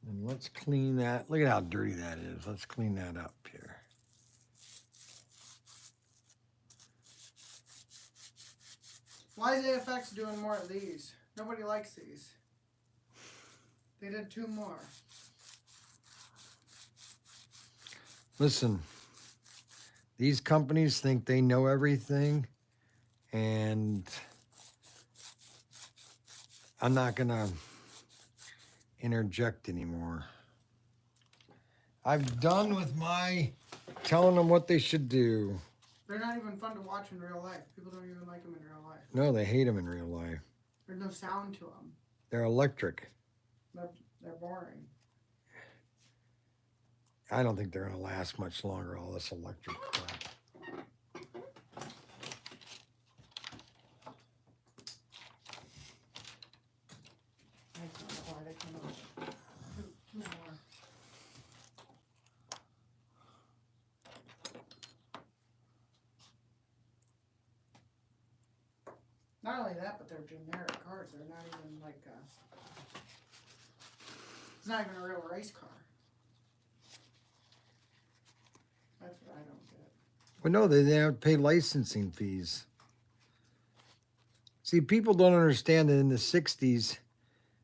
And let's clean that. Look at how dirty that is. Let's clean that up here. Why is AFX doing more of these? Nobody likes these. They did 2 more. Listen, these companies think they know everything, and I'm not going to interject anymore. I've done with my telling them what they should do. They're not even fun to watch in real life. People don't even like them in real life. No, they hate them in real life. There's no sound to them. They're electric. They're boring. I don't think they're going to last much longer, all this electric crap. I don't know why they come out. 2 more. Not only that, but they're generic cars. They're not even like it's not even a real race car. That's what I don't get. Well, no, they have to pay licensing fees. See, people don't understand that in the 60s,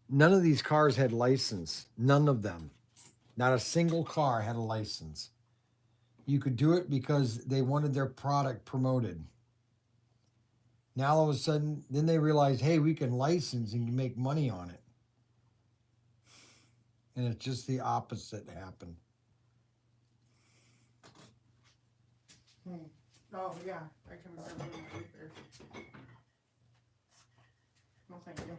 none of these cars had license. None of them. Not a single car had a license. You could do it because they wanted their product promoted. Now, all of a sudden, then they realized, hey, we can license and make money on it. And it's just the opposite happened. Oh, yeah. I can remember the repairs. No, thank you.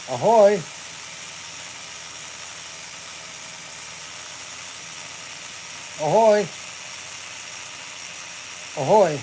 Ahoy. Ahoy. Ahoy.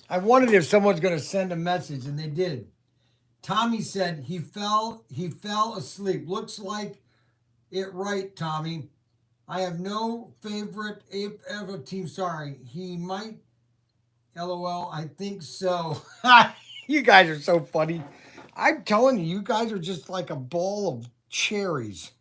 I wondered if someone's going to send a message, and they did. Tommy said he fell asleep. Looks like it right, Tommy. I have no favorite ape ever team. Sorry. He might LOL. I think so. You guys are so funny. I'm telling you, you guys are just like a bowl of cherries.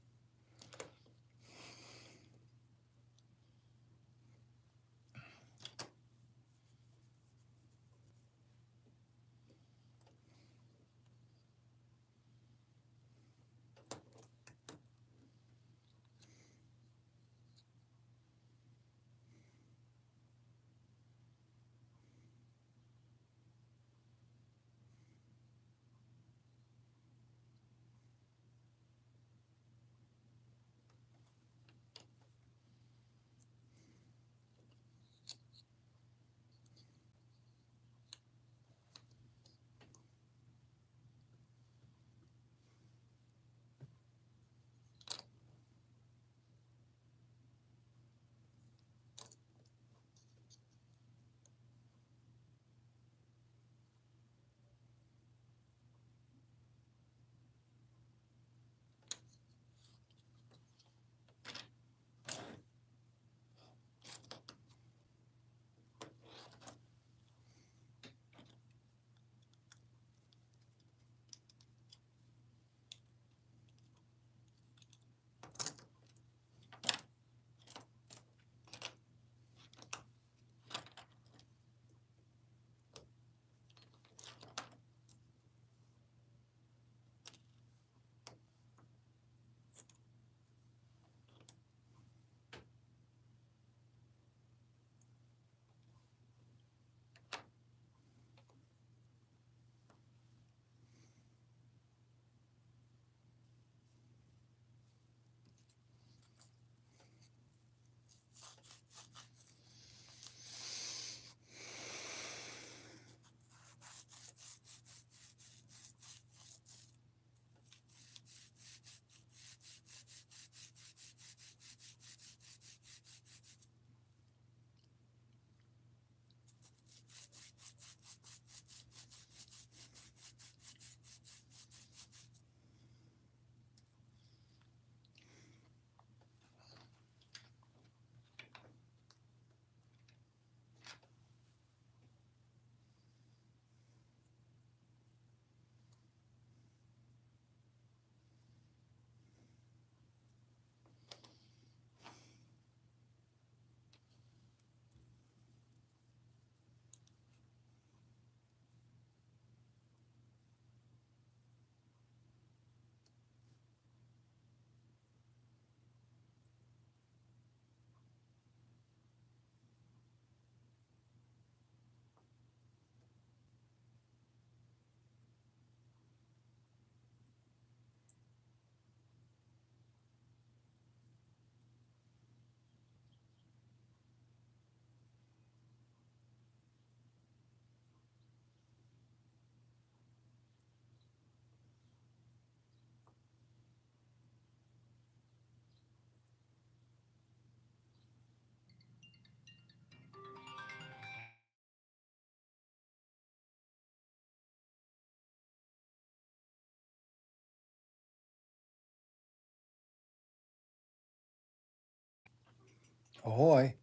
Ahoy.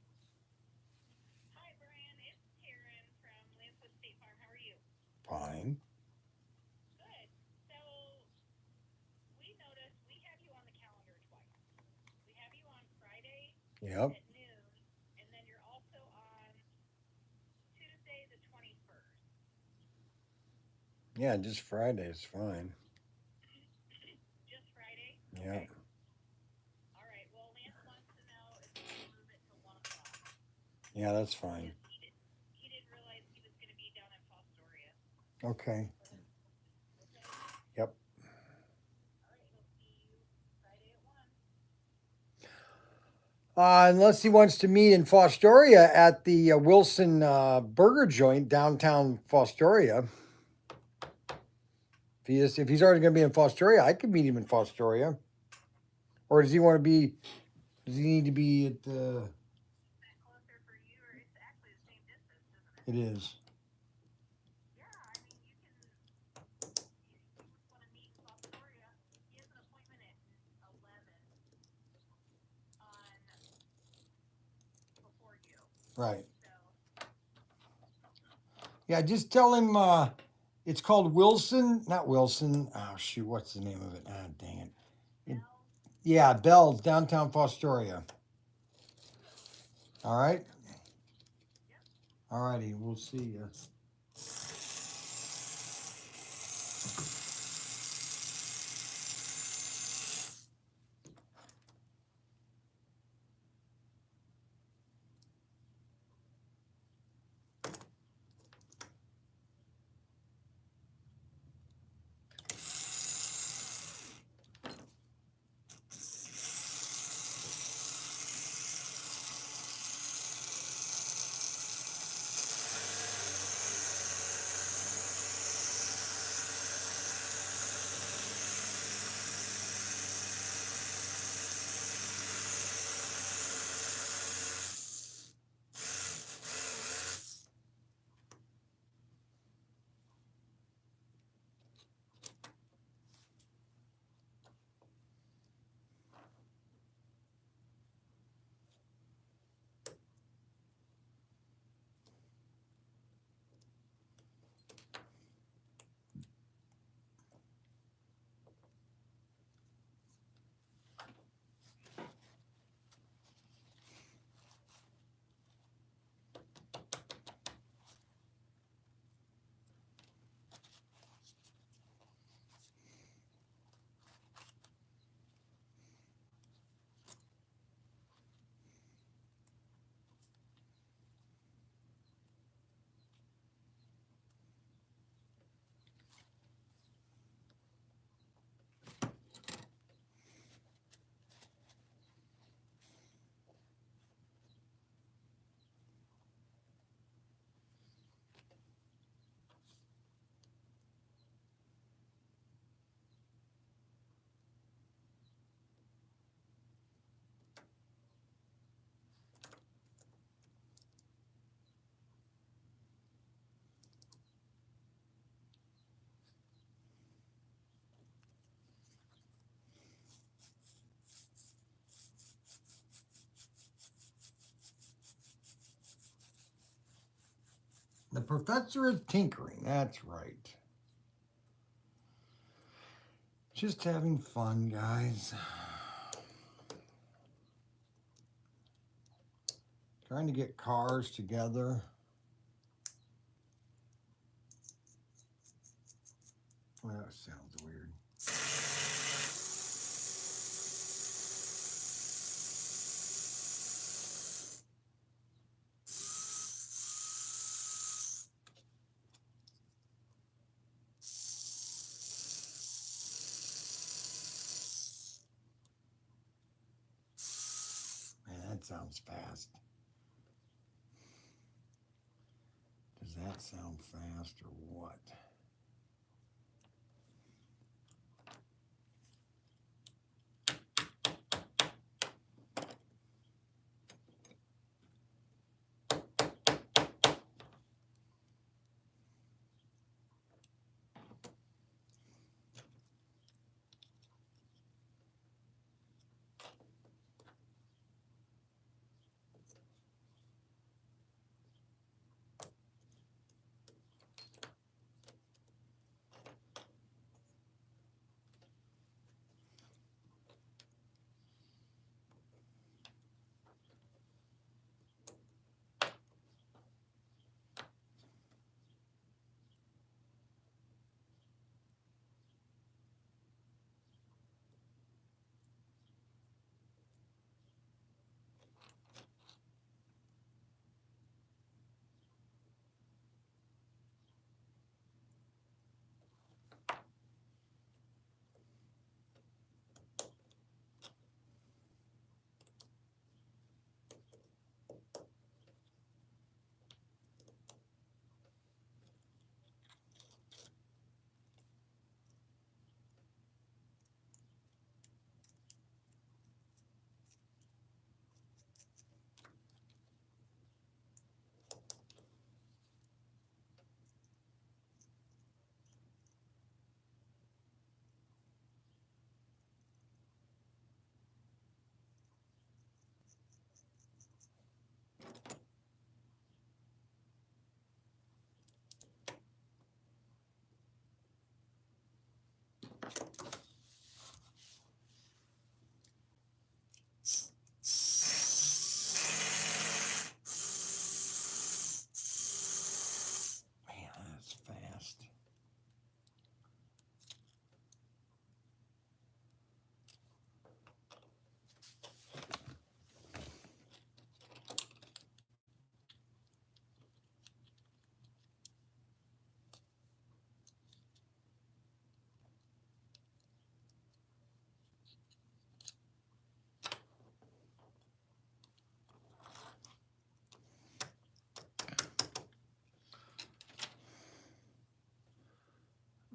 Hi, Brian. It's Karen from Lanswood State Farm. How are you? Fine. Good. So we noticed we have you on the calendar twice. We have you on Friday Yep. at noon, and then you're also on Tuesday the 21st. Yeah, just Friday is fine. Just Friday? Yeah. Okay. All right. Well, Lance wants to know if we can move it to 1 o'clock. Yeah, that's fine. Because he didn't realize he was going to be down in Fostoria. Okay. Okay? Yep. All right. He'll see you Friday at 1. Unless he wants to meet in Fostoria at the Wilson Burger Joint downtown Fostoria. If he's already going to be in Fostoria, I could meet him in Fostoria. Or does he want to be? Does he need to be at the? Is that closer for you, or it's actually the same distance, isn't it? It is. Yeah, I mean, you can. You want to meet in Fostoria. He has an appointment at 11 on before you. Right. So Yeah, just tell him it's called Wilson, not Wilson. Oh shoot, what's the name of it? Ah, dang it. P.A.L. Yeah, Bell's downtown Fostoria. All right. Yep. All righty, we'll see you. The professor is tinkering. That's right. Just having fun, guys. Trying to get cars together. Well, that sounds weird. Man, that sounds fast. Does that sound fast or what?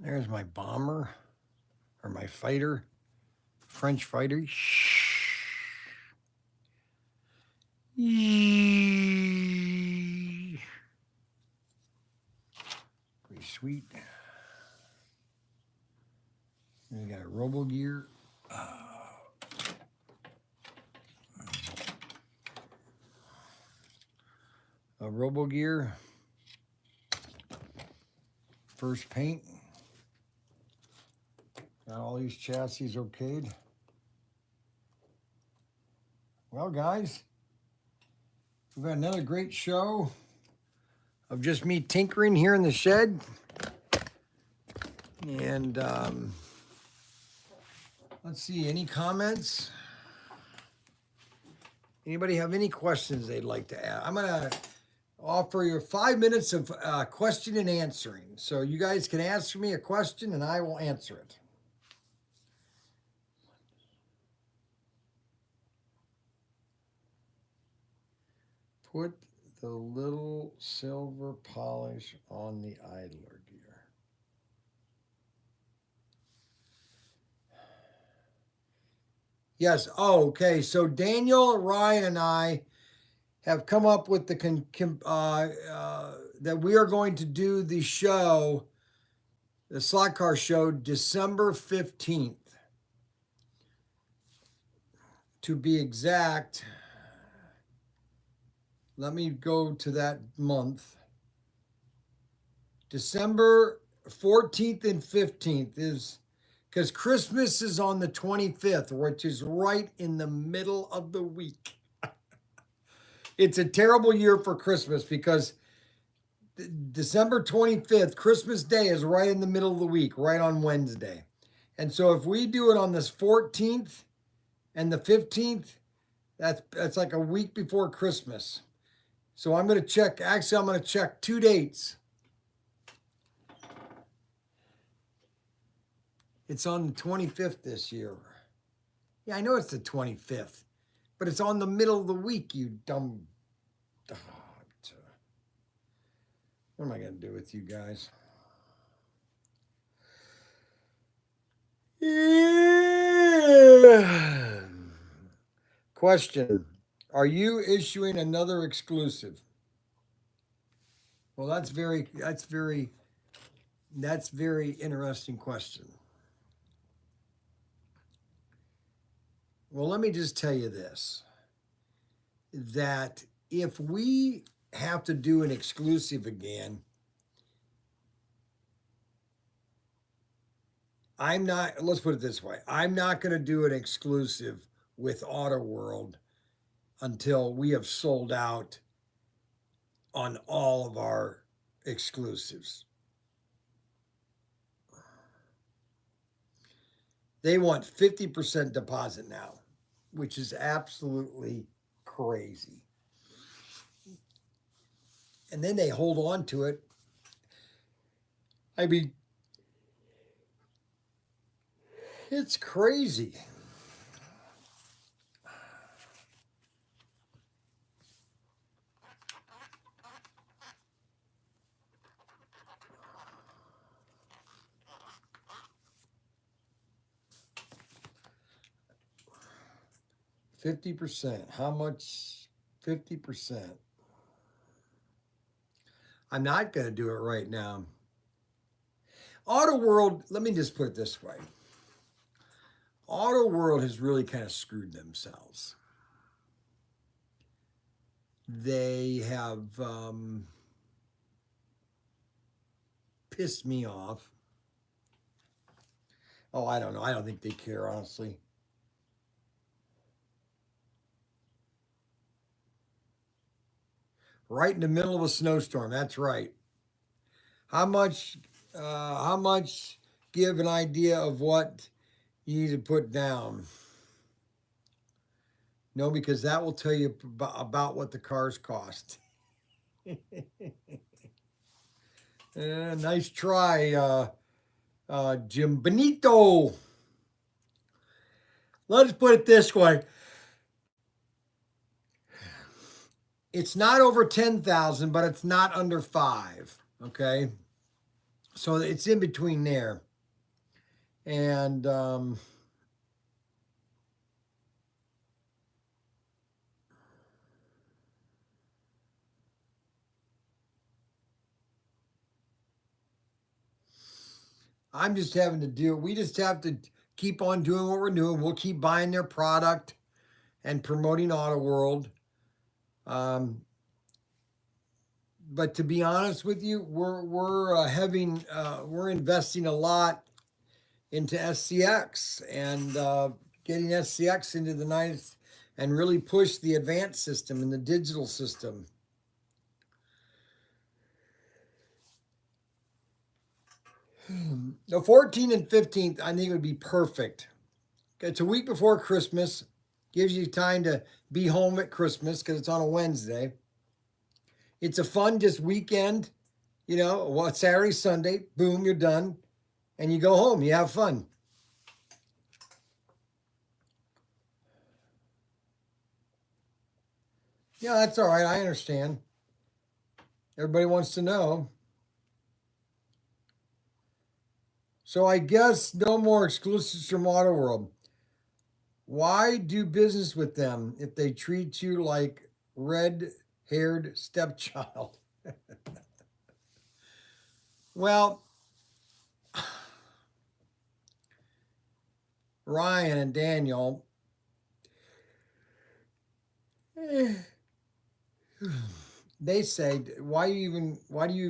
There's my bomber, or my fighter, French fighter. Pretty sweet. We got a robo gear. A robo gear. First paint. Got all these chassis okayed. Well, guys, we've got another great show of just me tinkering here in the shed. And let's see, any comments? Anybody have any questions they'd like to add? I'm gonna offer you 5 minutes of question and answering. So you guys can ask me a question and I will answer it. Put the little silver polish on the idler gear. Yes. Oh, okay. So Daniel, Ryan, and I have come up with the that we are going to do the show, the Slot Car Show, December 15th. To be exact, let me go to that month. December 14th and 15th is because Christmas is on the 25th, which is right in the middle of the week. It's a terrible year for Christmas because December 25th, Christmas Day, is right in the middle of the week, right on Wednesday. And so if we do it on this 14th and the 15th, that's like a week before Christmas. So I'm going to check, actually I'm going to check 2 dates. It's on the 25th this year. Yeah, I know it's the 25th, but it's on the middle of the week, you dumb. What am I going to do with you guys? Yeah. Question. Are you issuing another exclusive? Well, that's very interesting question. Well, let me just tell you this, that if we have to do an exclusive again, let's put it this way, I'm not going to do an exclusive with Auto World until we have sold out on all of our exclusives. They want 50% deposit now, which is absolutely crazy. And then they hold on to it. I mean, it's crazy. %. How much? 50%. I'm not going to do it right now. Auto World, let me just put it this way. Auto World has really kind of screwed themselves. They have pissed me off. Oh, I don't know. I don't think they care, honestly. Right in the middle of a snowstorm. That's right. How much? Give an idea of what you need to put down. No, because that will tell you about what the cars cost. Nice try, Jim Benito. Let's put it this way. It's not over 10,000, but it's not under 5. Okay. So it's in between there. And I'm just having to do, we just have to keep on doing what we're doing. We'll keep buying their product and promoting Auto World. But to be honest with you, we're investing a lot into SCX and getting SCX into the nice and really push the advanced system and the digital system. The 14th and 15th, I think would be perfect. It's a week before Christmas, gives you time to be home at Christmas because it's on a Wednesday. It's a fun just weekend, you know, well, Saturday, Sunday, boom, you're done, and you go home. You have fun. Yeah, that's all right. I understand. Everybody wants to know. So I guess no more exclusives from Auto World. Why do business with them if they treat you like red-haired stepchild? Well, Ryan and Daniel, they say, why do you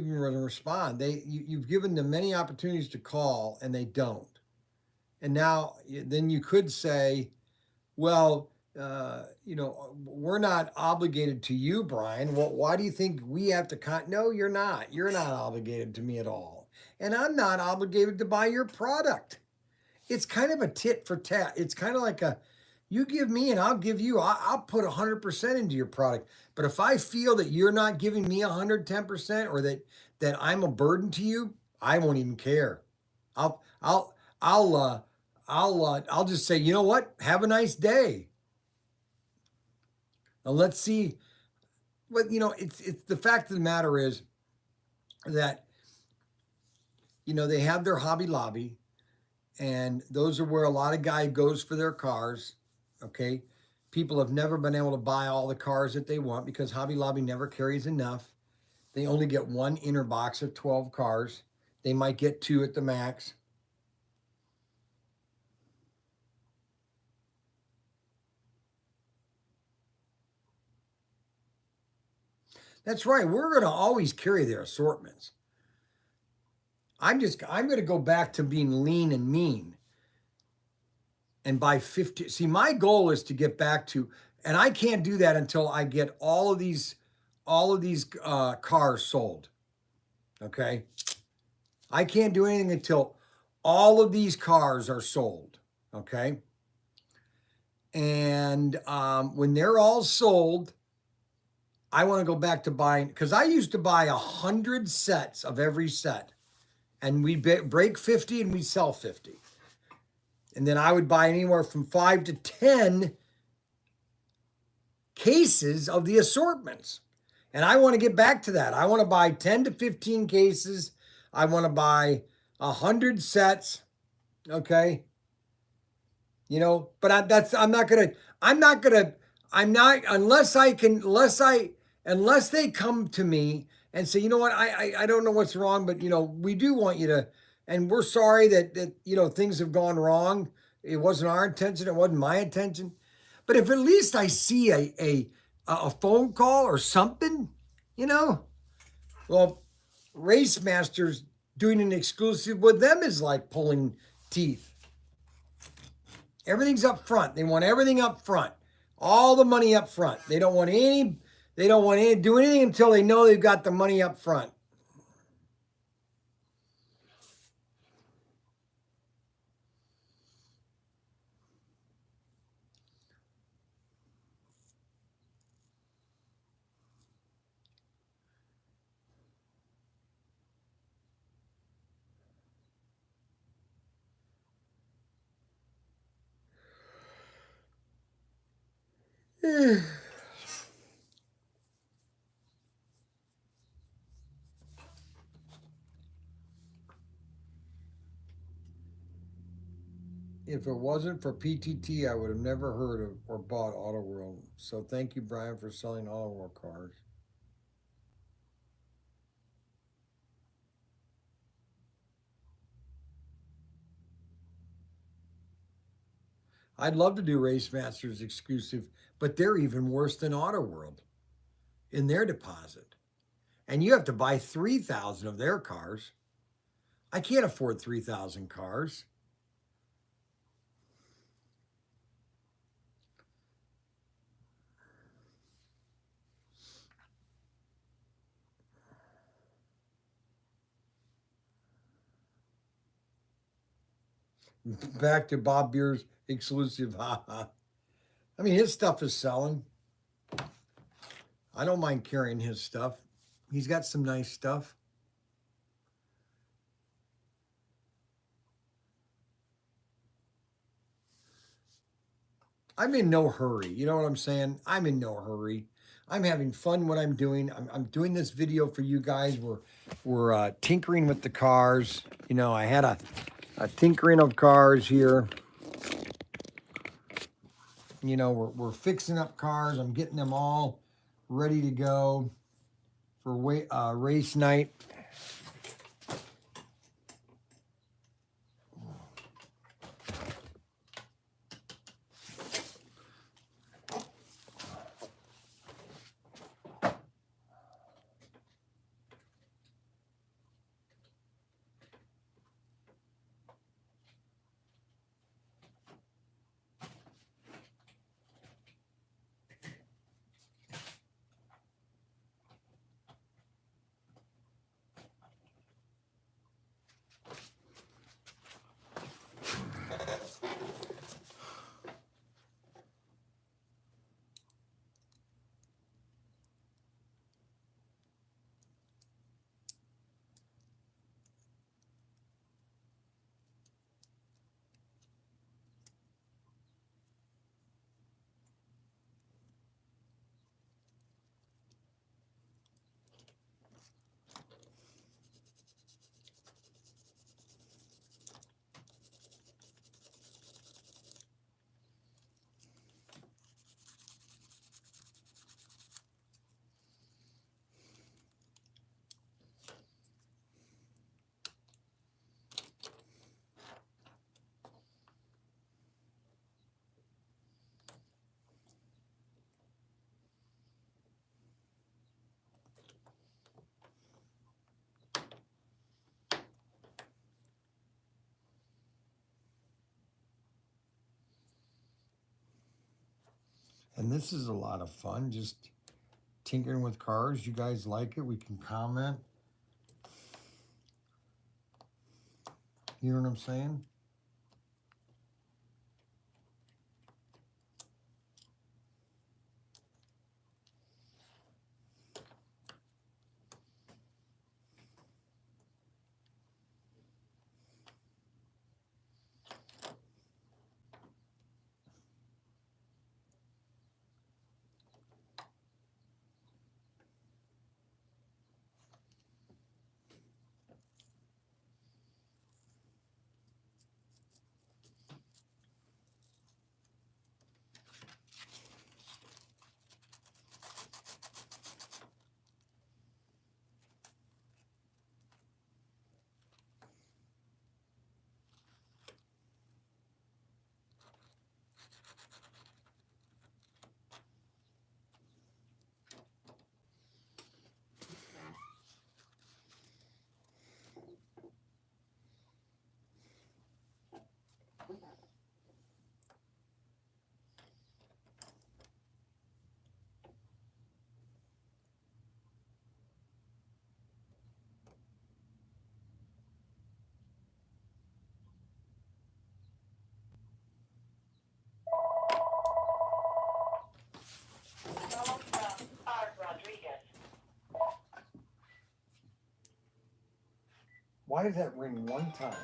even respond? You've given them many opportunities to call and they don't. And now then you could say, well, we're not obligated to you, Brian. Well, why do you think we have to No, you're not. You're not obligated to me at all. And I'm not obligated to buy your product. It's kind of a tit for tat. It's kind of like you give me and I'll give you. I'll put 100% into your product. But if I feel that you're not giving me 110% or that I'm a burden to you, I won't even care. I'll I'll I'll I'll just say, you know what? Have a nice day. Now let's see. But it's the fact of the matter is that they have their Hobby Lobby, and those are where a lot of guy goes for their cars. Okay, people have never been able to buy all the cars that they want because Hobby Lobby never carries enough. They only get one inner box of 12 cars. They might get two at the max. That's right. We're going to always carry their assortments. I'm going to go back to being lean and mean and buy 50. See, my goal is to get back to, and I can't do that until I get all of these cars sold. Okay. I can't do anything until all of these cars are sold. Okay. And when they're all sold, I want to go back to buying, because I used to buy 100 sets of every set, and we break 50 and we sell 50. And then I would buy anywhere from 5 to 10 cases of the assortments. And I want to get back to that. I want to buy 10 to 15 cases. I want to buy 100 sets. Okay. But unless they come to me and say, you know what, I don't know what's wrong, but we do want you to, and we're sorry that things have gone wrong. It wasn't our intention. It wasn't my intention. But if at least I see a phone call or something, well, Race Masters doing an exclusive with them is like pulling teeth. Everything's up front. They want everything up front. All the money up front. They don't want to do anything until they know they've got the money up front. If it wasn't for PTT, I would have never heard of or bought Auto World. So thank you, Brian, for selling Auto World cars. I'd love to do Race Masters exclusive, but they're even worse than Auto World in their deposit. And you have to buy 3,000 of their cars. I can't afford 3,000 cars. Back to Bob Beer's exclusive. I mean, his stuff is selling. I don't mind carrying his stuff. He's got some nice stuff. I'm in no hurry. You know what I'm saying? I'm in no hurry. I'm having fun what I'm doing. I'm doing this video for you guys. We're tinkering with the cars. You know, I had a tinkering of cars here. You know, we're fixing up cars. I'm getting them all ready to go for race night. And this is a lot of fun, just tinkering with cars. You guys like it? We can comment. You know what I'm saying? Why did that ring one time?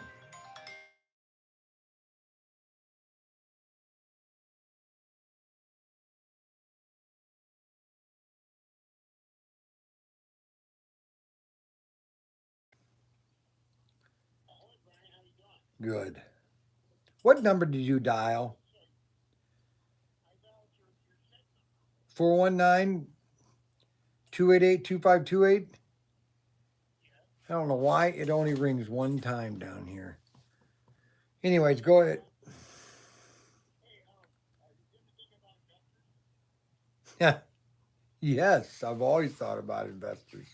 Good. What number did you dial? 419 288 2528. I don't know why it only rings one time down here. Anyways, go ahead. Yeah. Yes, I've always thought about investors.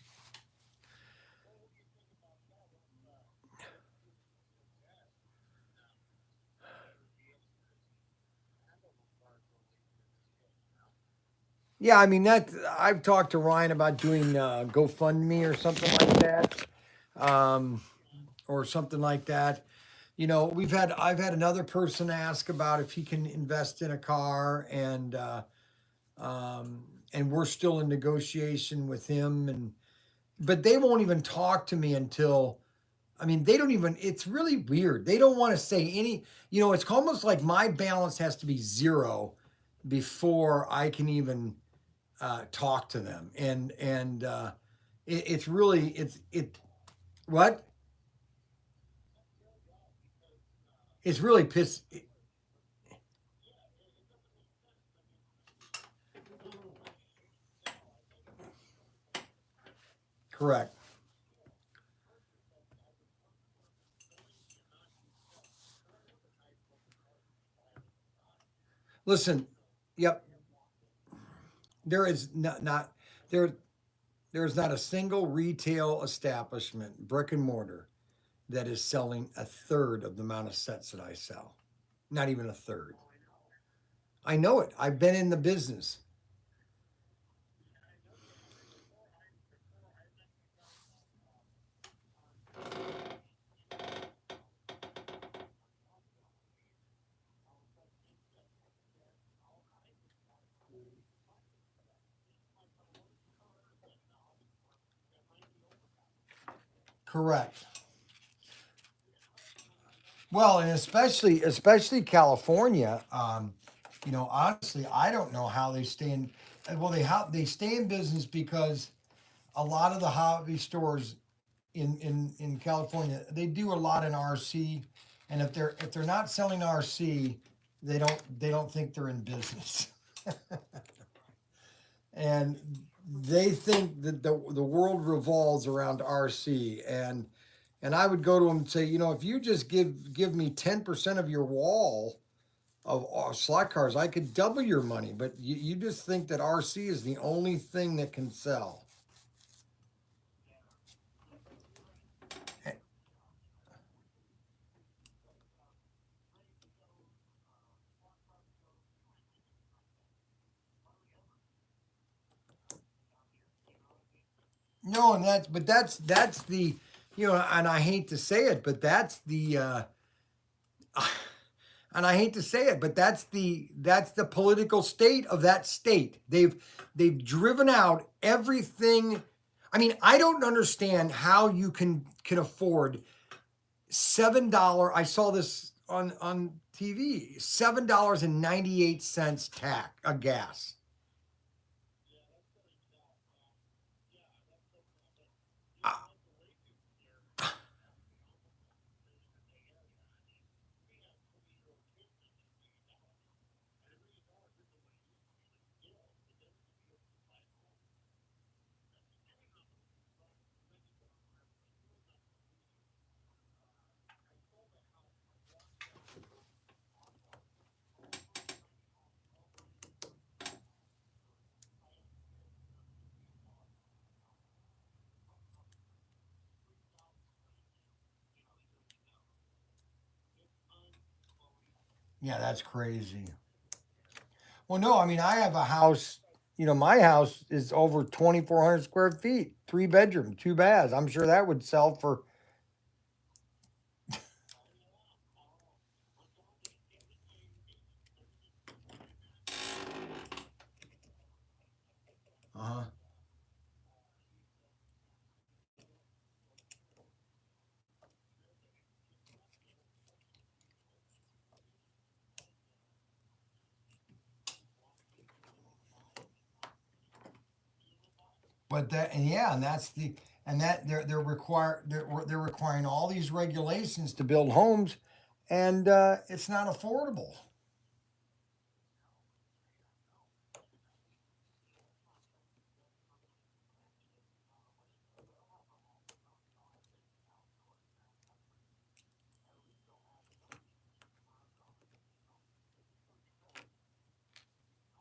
Yeah, I mean that. I've talked to Ryan about doing GoFundMe or something like that, um, or something like that. You know, I've had another person ask about if he can invest in a car, and we're still in negotiation with him, and but they won't even talk to me until. I mean, they don't even. It's really weird. They don't want to say any. You know, it's almost like my balance has to be zero before I can even talk to them, it's really it what it's really piss. Correct. Listen, yep. There is not there. There is not a single retail establishment, brick and mortar, that is selling a third of the amount of sets that I sell. Not even a third. I know it. I've been in the business. Correct. Well, and especially California. You know, honestly, I don't know how they stay in. Well, they stay in business because a lot of the hobby stores in California, they do a lot in RC, and if they're not selling RC, they don't think they're in business, and they think that the world revolves around RC, and I would go to them and say, you know, if you just give me 10% of your wall of slot cars, I could double your money, but you just think that RC is the only thing that can sell. No, and that's the, you know, and I hate to say it, but that's the and I hate to say it, but that's the political state of that state. They've driven out everything. I mean, I don't understand how you can afford $7. I saw this on TV. $7.98 tax a gas. Yeah, that's crazy. Well, no, I mean, I have a house. You know, my house is over 2,400 square feet, 3 bedroom, 2 baths. I'm sure that would sell for. Uh-huh. But that, and yeah, and that's the, and that they're requiring all these regulations to build homes, and it's not affordable.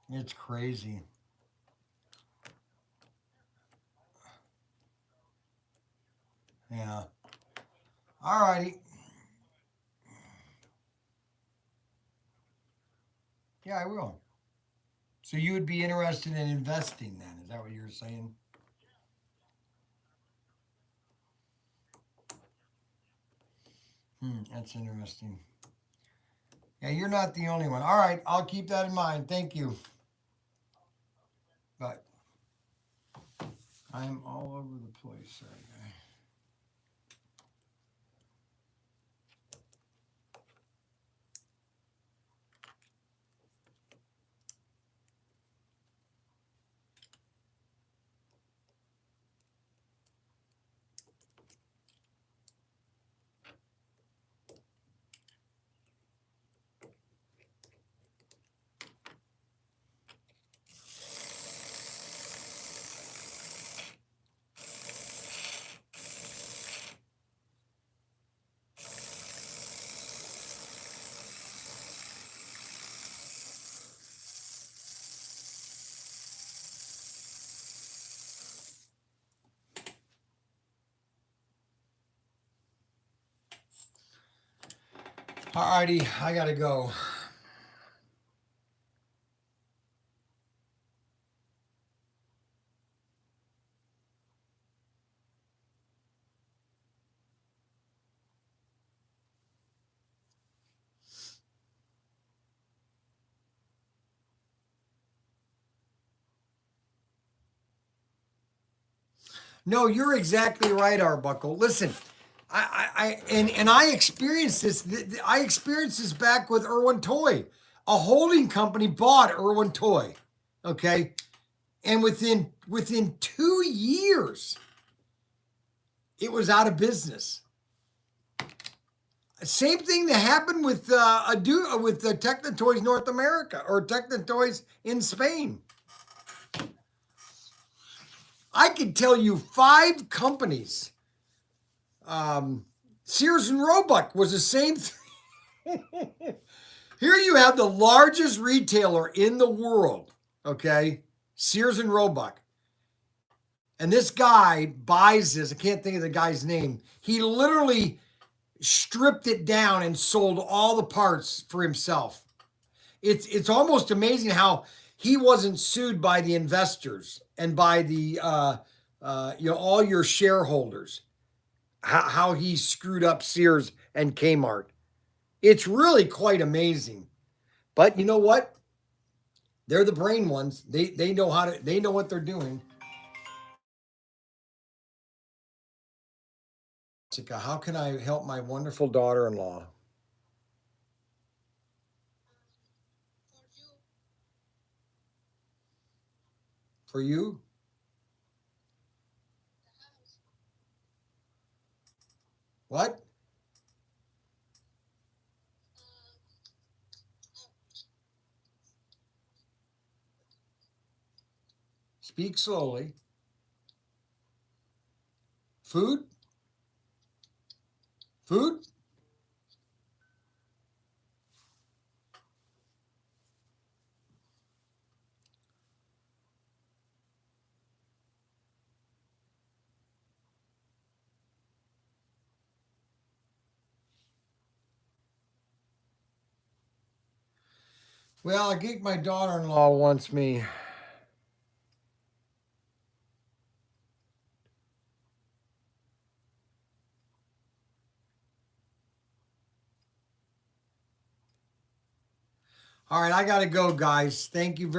It's crazy. Yeah. All righty. Yeah, I will. So you would be interested in investing then? Is that what you're saying? That's interesting. Yeah, you're not the only one. All right, I'll keep that in mind. Thank you. But I'm all over the place. Sorry, guy. All righty, I gotta go. No, you're exactly right, Arbuckle. Listen, and I experienced this. I experienced this back with Irwin Toy. A holding company bought Irwin Toy, okay, and within 2 years, it was out of business. Same thing that happened with with Technotoys North America or Technotoys in Spain. I could tell you 5 companies. Sears and Roebuck was the same thing. Here you have the largest retailer in the world, okay? Sears and Roebuck. And this guy buys this. I can't think of the guy's name. He literally stripped it down and sold all the parts for himself. It's almost amazing how he wasn't sued by the investors and by the all your shareholders. How he screwed up Sears and Kmart. It's really quite amazing. But you know what? They're the brain ones. They know they know what they're doing. Jessica, how can I help my wonderful daughter-in-law? For you? What? Speak slowly. Food? Food? Well, I think my daughter-in-law wants me. All right, I got to go, guys. Thank you very